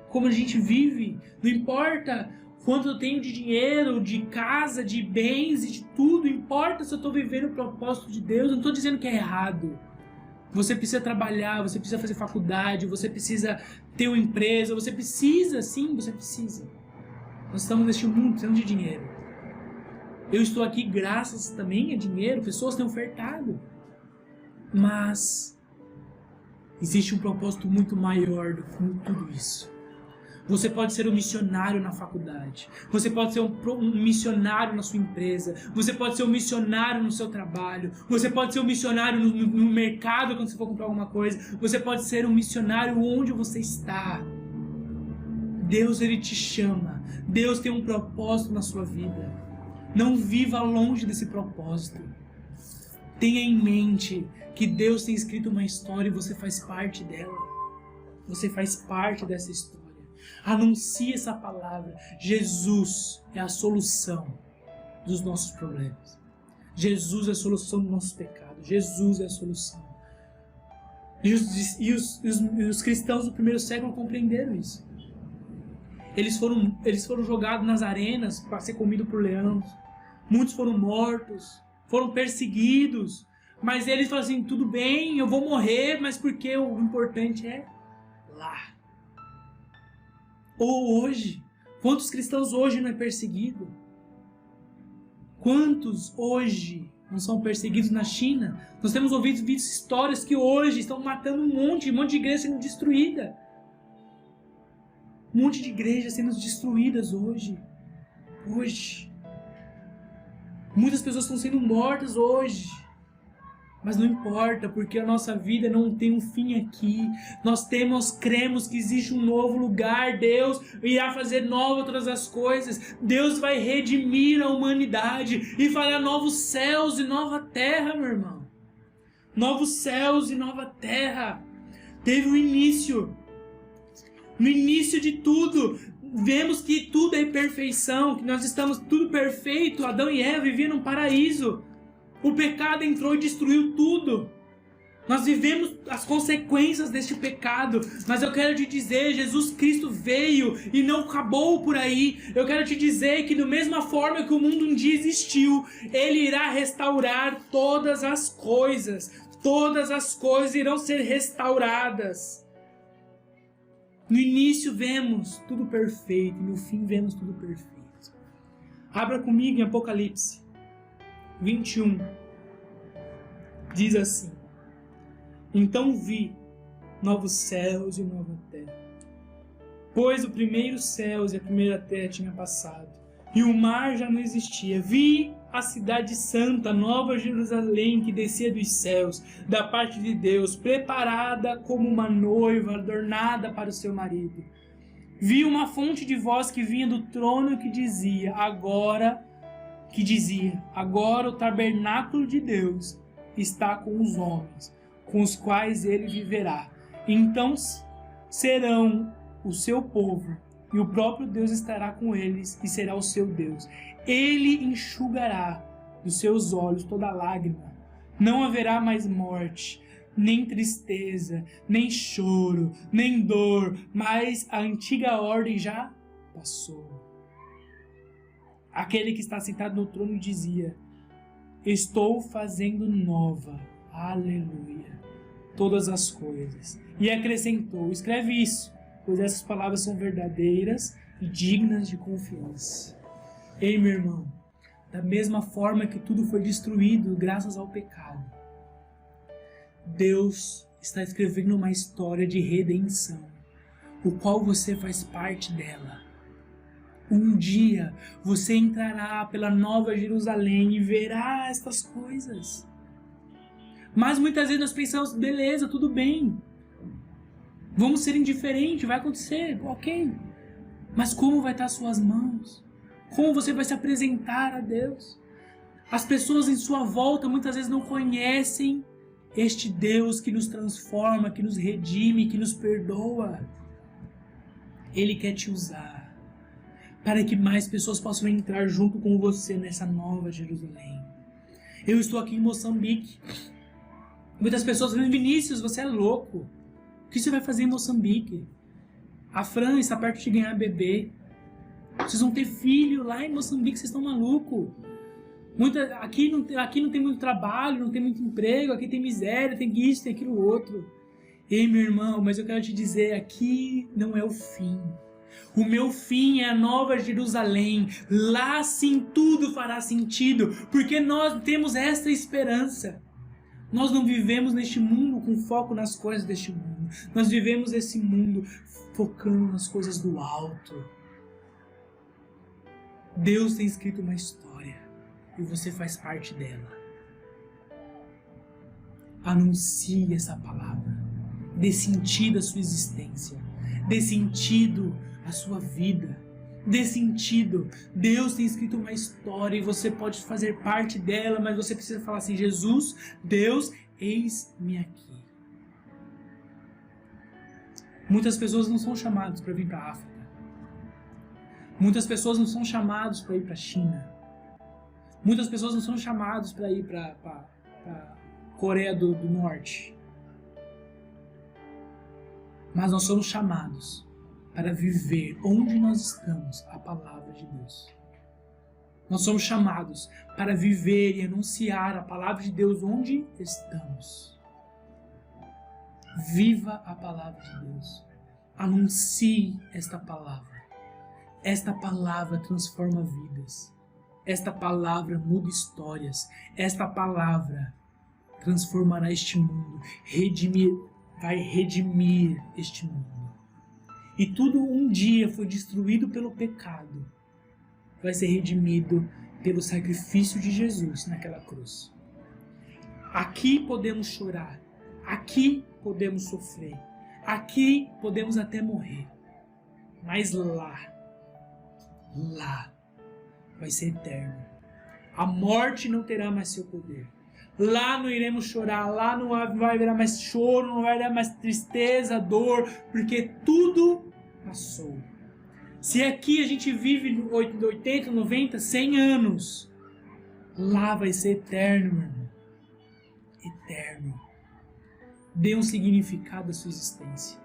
F: como a gente vive, não importa quanto eu tenho de dinheiro, de casa, de bens e de tudo, importa se eu estou vivendo o propósito de Deus. Eu não estou dizendo que é errado. Você precisa trabalhar, você precisa fazer faculdade, você precisa ter uma empresa, você precisa, sim, você precisa. Nós estamos neste mundo precisando de dinheiro. Eu estou aqui graças também a dinheiro, pessoas têm ofertado. Mas existe um propósito muito maior do que tudo isso. Você pode ser um missionário na faculdade. Você pode ser um missionário na sua empresa. Você pode ser um missionário no seu trabalho. Você pode ser um missionário no mercado quando você for comprar alguma coisa. Você pode ser um missionário onde você está. Deus, Ele te chama. Deus tem um propósito na sua vida. Não viva longe desse propósito. Tenha em mente que Deus tem escrito uma história e você faz parte dela. Você faz parte dessa história. Anuncie essa palavra. Jesus é a solução dos nossos problemas. Jesus é a solução dos nossos pecados. Jesus é a solução. E os cristãos do primeiro século compreenderam isso. Eles foram jogados nas arenas para ser comidos por leões. Muitos foram mortos, foram perseguidos. Mas eles falam assim, tudo bem, eu vou morrer, mas porque o importante é lá. Ou hoje, quantos cristãos hoje não é perseguido? Quantos hoje não são perseguidos na China? Nós temos visto histórias que hoje estão matando um monte de igreja sendo destruída. Um monte de igrejas sendo destruídas hoje. Hoje. Muitas pessoas estão sendo mortas hoje. Mas não importa, porque a nossa vida não tem um fim aqui. Nós cremos que existe um novo lugar. Deus irá fazer novas todas as coisas. Deus vai redimir a humanidade e fará novos céus e nova terra, meu irmão. Novos céus e nova terra. Teve um início. No início de tudo, vemos que tudo é perfeição, que nós estamos tudo perfeito. Adão e Eva viviam num paraíso. O pecado entrou e destruiu tudo. Nós vivemos as consequências deste pecado. Mas eu quero te dizer, Jesus Cristo veio e não acabou por aí. Eu quero te dizer que da mesma forma que o mundo um dia existiu, Ele irá restaurar todas as coisas. Todas as coisas irão ser restauradas. No início vemos tudo perfeito, e no fim vemos tudo perfeito. Abra comigo em Apocalipse 21. Diz assim: então vi novos céus e nova terra, pois o primeiro céus e a primeira terra tinha passado, e o mar já não existia. Vi a cidade santa, Nova Jerusalém, que descia dos céus, da parte de Deus, preparada como uma noiva adornada para o seu marido. Vi uma fonte de voz que vinha do trono que dizia, agora o tabernáculo de Deus está com os homens, com os quais ele viverá. Então serão o seu povo, e o próprio Deus estará com eles e será o seu Deus. Ele enxugará dos seus olhos toda lágrima. Não haverá mais morte, nem tristeza, nem choro, nem dor, mas a antiga ordem já passou. Aquele que está sentado no trono dizia, estou fazendo nova, aleluia, todas as coisas. E acrescentou, escreve isso, pois essas palavras são verdadeiras e dignas de confiança. Ei, meu irmão, da mesma forma que tudo foi destruído graças ao pecado, Deus está escrevendo uma história de redenção, o qual você faz parte dela. Um dia você entrará pela Nova Jerusalém e verá estas coisas. Mas muitas vezes nós pensamos, beleza, tudo bem. Vamos ser indiferentes, vai acontecer, ok. Mas como vai estar as suas mãos? Como você vai se apresentar a Deus? As pessoas em sua volta muitas vezes não conhecem este Deus que nos transforma, que nos redime, que nos perdoa. Ele quer te usar para que mais pessoas possam entrar junto com você nessa Nova Jerusalém. Eu estou aqui em Moçambique. Muitas pessoas falam, Vinícius, você é louco. O que você vai fazer em Moçambique? A Fran está perto de ganhar bebê. Vocês vão ter filho lá em Moçambique, vocês estão malucos. Aqui não tem muito trabalho, não tem muito emprego, aqui tem miséria, tem isso, tem aquilo outro. Ei, meu irmão, mas eu quero te dizer, aqui não é o fim. O meu fim é a Nova Jerusalém. Lá sim tudo fará sentido, porque nós temos esta esperança. Nós não vivemos neste mundo com foco nas coisas deste mundo. Nós vivemos esse mundo focando nas coisas do alto. Deus tem escrito uma história e você faz parte dela. Anuncie essa palavra. Dê sentido à sua existência. Dê sentido à sua vida. Dê sentido. Deus tem escrito uma história e você pode fazer parte dela, mas você precisa falar assim: Jesus, Deus, eis-me aqui. Muitas pessoas não são chamadas para vir para a África. Muitas pessoas não são chamadas para ir para a China. Muitas pessoas não são chamadas para ir para a Coreia do Norte. Mas nós somos chamados para viver onde nós estamos a palavra de Deus. Nós somos chamados para viver e anunciar a palavra de Deus onde estamos. Viva a palavra de Deus. Anuncie esta palavra. Esta palavra transforma vidas. Esta palavra muda histórias. Esta palavra transformará este mundo. Vai redimir este mundo. E tudo um dia foi destruído pelo pecado. Vai ser redimido pelo sacrifício de Jesus naquela cruz. Aqui podemos chorar. Aqui podemos sofrer. Aqui podemos até morrer. Mas lá vai ser eterno. A morte não terá mais seu poder. Lá não iremos chorar, lá não vai haver mais choro, não vai haver mais tristeza, dor, porque tudo passou. Se aqui a gente vive 80, 90, 100 anos, lá vai ser eterno, meu irmão. Eterno. Dê um significado à sua existência.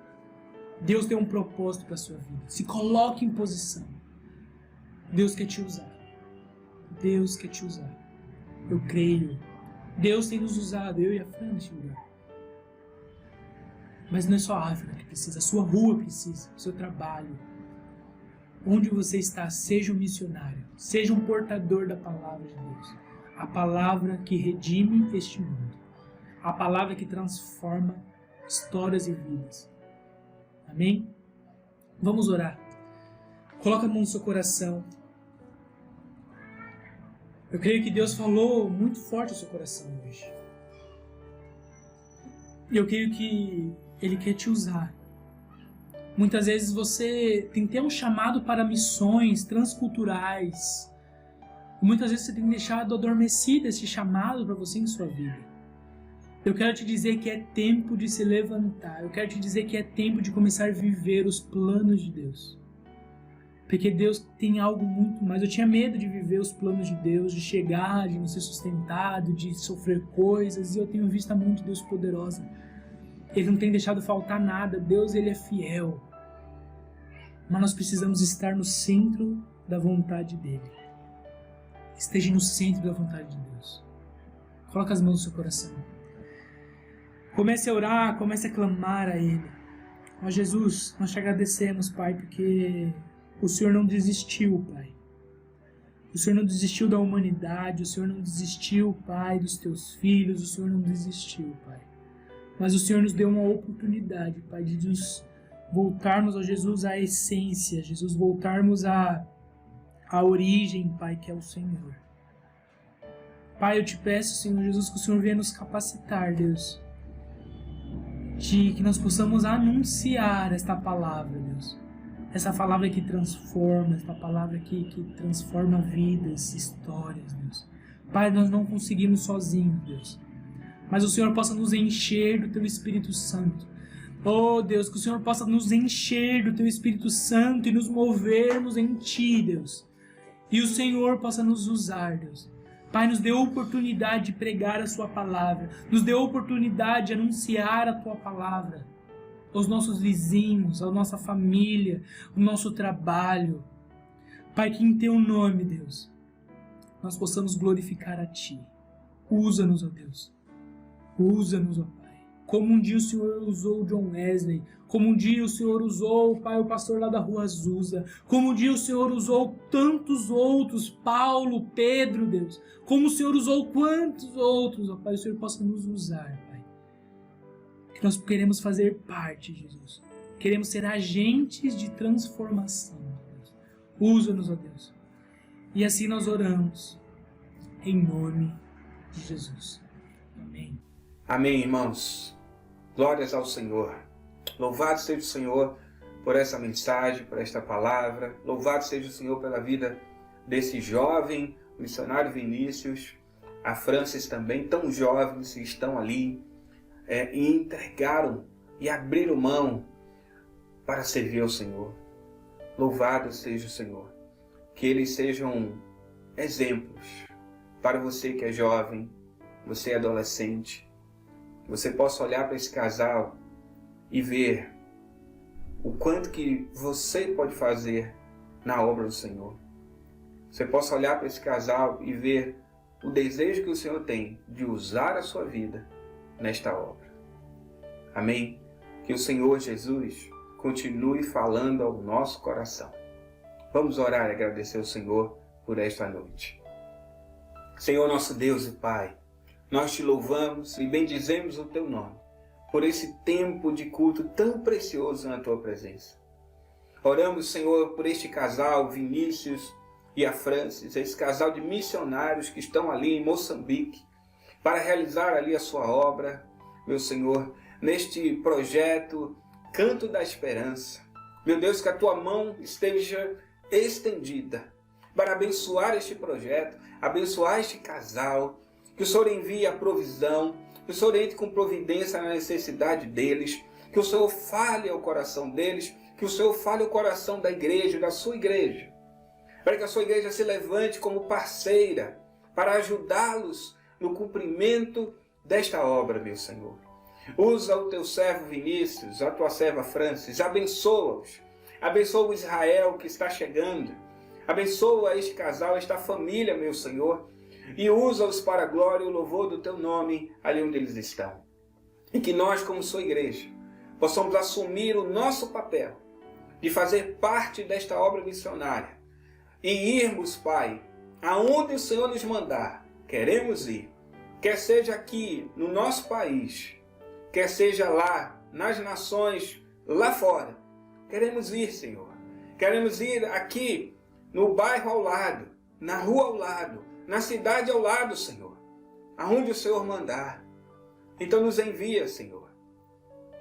F: Deus tem um propósito para a sua vida. Se coloque em posição. Deus quer te usar. Deus quer te usar. Eu creio. Deus tem nos usado, eu e a Fran, neste lugar. Mas não é só a África que precisa, a sua rua precisa, o seu trabalho. Onde você está, seja um missionário, seja um portador da palavra de Deus. A palavra que redime este mundo. A palavra que transforma histórias e vidas. Amém? Vamos orar. Coloca a mão no seu coração. Eu creio que Deus falou muito forte ao seu coração hoje. E eu creio que Ele quer te usar. Muitas vezes você tem que ter um chamado para missões transculturais. E muitas vezes você tem deixado adormecido esse chamado para você em sua vida. Eu quero te dizer que é tempo de se levantar. Eu quero te dizer que é tempo de começar a viver os planos de Deus. Porque Deus tem algo muito mais. Eu tinha medo de viver os planos de Deus, de chegar, de não ser sustentado, de sofrer coisas. E eu tenho visto a mão de Deus poderosa. Ele não tem deixado faltar nada. Deus, Ele é fiel. Mas nós precisamos estar no centro da vontade dEle. Esteja no centro da vontade de Deus. Coloque as mãos no seu coração. Comece a orar, comece a clamar a Ele. Ó Jesus, nós te agradecemos, Pai, porque o Senhor não desistiu, Pai. O Senhor não desistiu da humanidade, o Senhor não desistiu, Pai, dos teus filhos, o Senhor não desistiu, Pai. Mas o Senhor nos deu uma oportunidade, Pai, de nos voltarmos, ó Jesus, à essência, Jesus, voltarmos à origem, Pai, que é o Senhor. Pai, eu te peço, Senhor Jesus, que o Senhor venha nos capacitar, Deus, de que nós possamos anunciar esta palavra, Deus. Essa palavra que transforma, essa palavra que transforma vidas, histórias, Deus. Pai, nós não conseguimos sozinhos, Deus. Mas o Senhor possa nos encher do Teu Espírito Santo. Oh, Deus, que o Senhor possa nos encher do Teu Espírito Santo e nos movermos em Ti, Deus. E o Senhor possa nos usar, Deus. Pai, nos dê a oportunidade de pregar a Sua palavra. Nos dê a oportunidade de anunciar a Tua palavra aos nossos vizinhos, à nossa família, ao nosso trabalho. Pai, que em Teu nome, Deus, nós possamos glorificar a Ti. Usa-nos, ó Deus. Usa-nos, ó Pai. Como um dia o Senhor usou John Wesley, como um dia o Senhor usou, Pai, o pastor lá da Rua Azusa, como um dia o Senhor usou tantos outros, Paulo, Pedro, Deus, como o Senhor usou quantos outros, ó Pai, o Senhor possa nos usar, Pai. Que nós queremos fazer parte, Jesus. Queremos ser agentes de transformação, Deus. Usa-nos, ó Deus. E assim nós oramos, em nome de Jesus. Amém.
A: Amém, irmãos. Glórias ao Senhor. Louvado seja o Senhor por essa mensagem, por esta palavra. Louvado seja o Senhor pela vida desse jovem missionário Vinícius, a Francis também, tão jovens, que estão ali e entregaram e abriram mão para servir ao Senhor. Louvado seja o Senhor. Que eles sejam exemplos para você que é jovem, você é adolescente. Você possa olhar para esse casal e ver o quanto que você pode fazer na obra do Senhor. Você possa olhar para esse casal e ver o desejo que o Senhor tem de usar a sua vida nesta obra. Amém? Que o Senhor Jesus continue falando ao nosso coração. Vamos orar e agradecer ao Senhor por esta noite. Senhor nosso Deus e Pai, nós te louvamos e bendizemos o teu nome por esse tempo de culto tão precioso na tua presença. Oramos, Senhor, por este casal, Vinícius e a Francis, esse casal de missionários que estão ali em Moçambique para realizar ali a sua obra, meu Senhor, neste projeto Canto da Esperança. Meu Deus, que a tua mão esteja estendida para abençoar este projeto, abençoar este casal, que o Senhor envie a provisão, que o Senhor entre com providência na necessidade deles, que o Senhor fale ao coração deles, que o Senhor fale ao coração da igreja, da sua igreja, para que a sua igreja se levante como parceira para ajudá-los no cumprimento desta obra, meu Senhor. Usa o teu servo Vinícius, a tua serva Francis, abençoa-os. Abençoa o Israel que está chegando. Abençoa este casal, esta família, meu Senhor. E usa-os para a glória e o louvor do teu nome ali onde eles estão. E que nós, como sua igreja, possamos assumir o nosso papel de fazer parte desta obra missionária. E irmos, Pai, aonde o Senhor nos mandar, queremos ir. Quer seja aqui no nosso país, quer seja lá nas nações, lá fora. Queremos ir, Senhor. Queremos ir aqui no bairro ao lado, na rua ao lado, na cidade ao lado, Senhor. Aonde o Senhor mandar. Então nos envia, Senhor.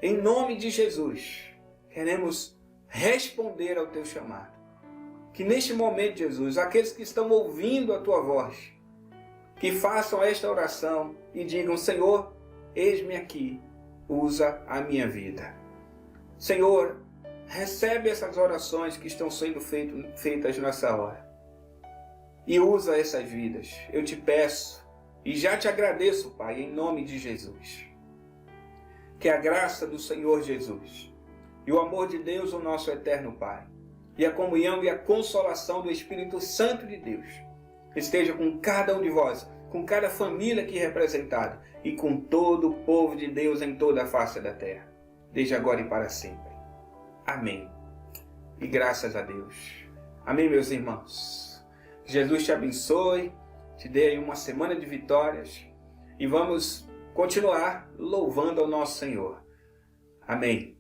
A: Em nome de Jesus, queremos responder ao teu chamado. Que neste momento, Jesus, aqueles que estão ouvindo a tua voz, que façam esta oração e digam: Senhor, eis-me aqui, usa a minha vida. Senhor, recebe essas orações que estão sendo feitas nessa hora e usa essas vidas. Eu te peço e já te agradeço, Pai, em nome de Jesus. Que a graça do Senhor Jesus e o amor de Deus, o nosso eterno Pai, e a comunhão e a consolação do Espírito Santo de Deus esteja com cada um de vós, com cada família aqui representada e com todo o povo de Deus em toda a face da terra, desde agora e para sempre. Amém. E graças a Deus. Amém, meus irmãos. Que Jesus te abençoe, te dê aí uma semana de vitórias e vamos continuar louvando ao nosso Senhor. Amém.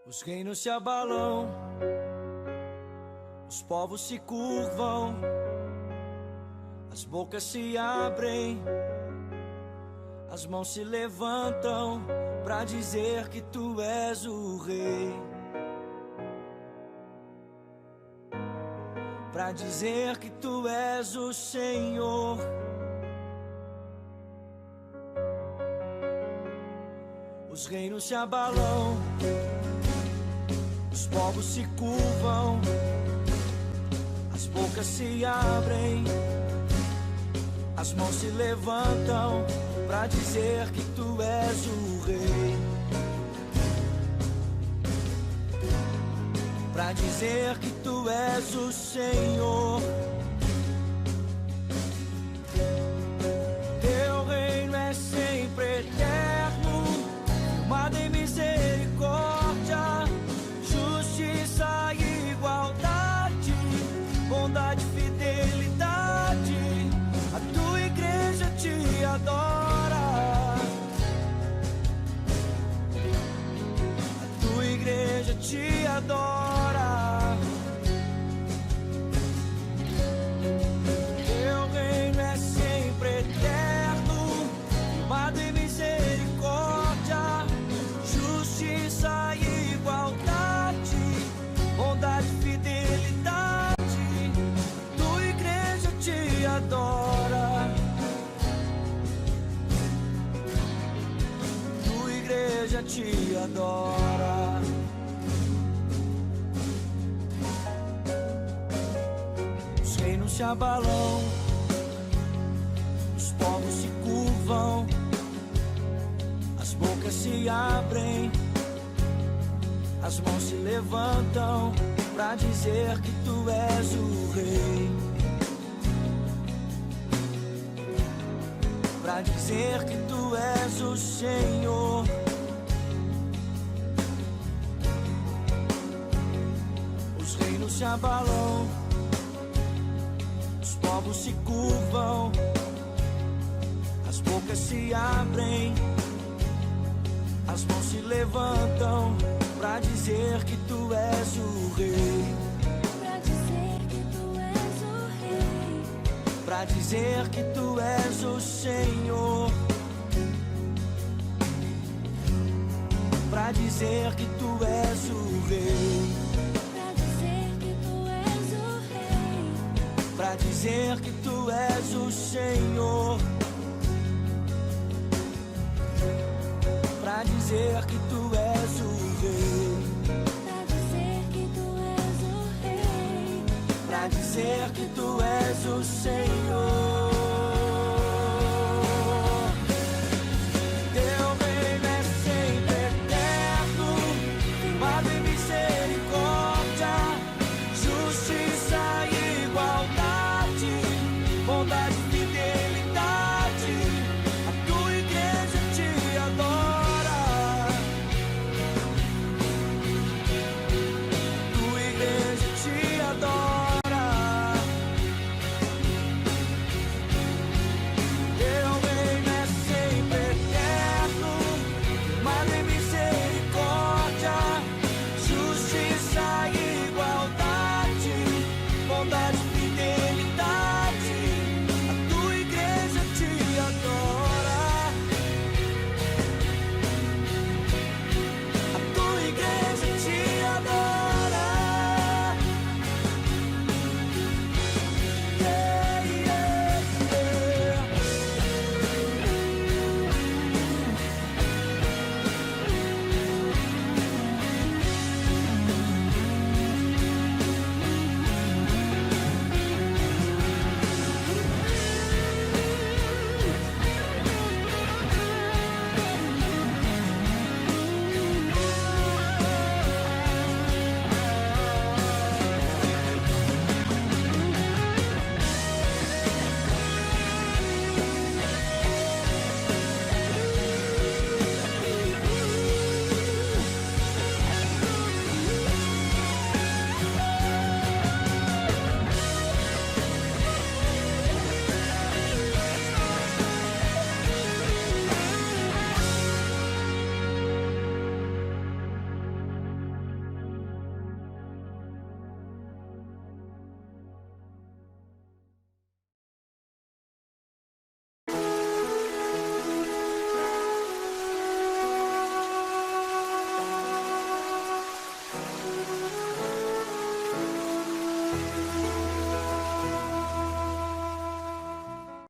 C: Os reinos se abalam, os povos se curvam, as bocas se abrem, as mãos se levantam para dizer que tu és o rei, para dizer que tu és o Senhor. Os reinos se abalam, os povos se curvam, as bocas se abrem, as mãos se levantam para dizer que tu és o rei, para dizer que tu és o Senhor. Teu reino é sempre eterno, firmado em misericórdia, justiça e igualdade. igreja te adora. Os reinos se abalam, os povos se curvam, as bocas se abrem, as mãos se levantam pra dizer que tu és o rei, pra dizer que tu és o Senhor. Os reinos se abalam, os povos se curvam, as bocas se abrem, as mãos se levantam pra dizer que tu és o rei,
G: pra dizer que tu és o rei,
C: pra dizer que tu és o Senhor, pra dizer que tu és o rei,
G: pra dizer que tu és o rei,
C: pra dizer que tu és o Senhor, pra dizer que tu és o rei,
G: pra dizer que tu és o rei,
C: pra dizer que tu és o Senhor.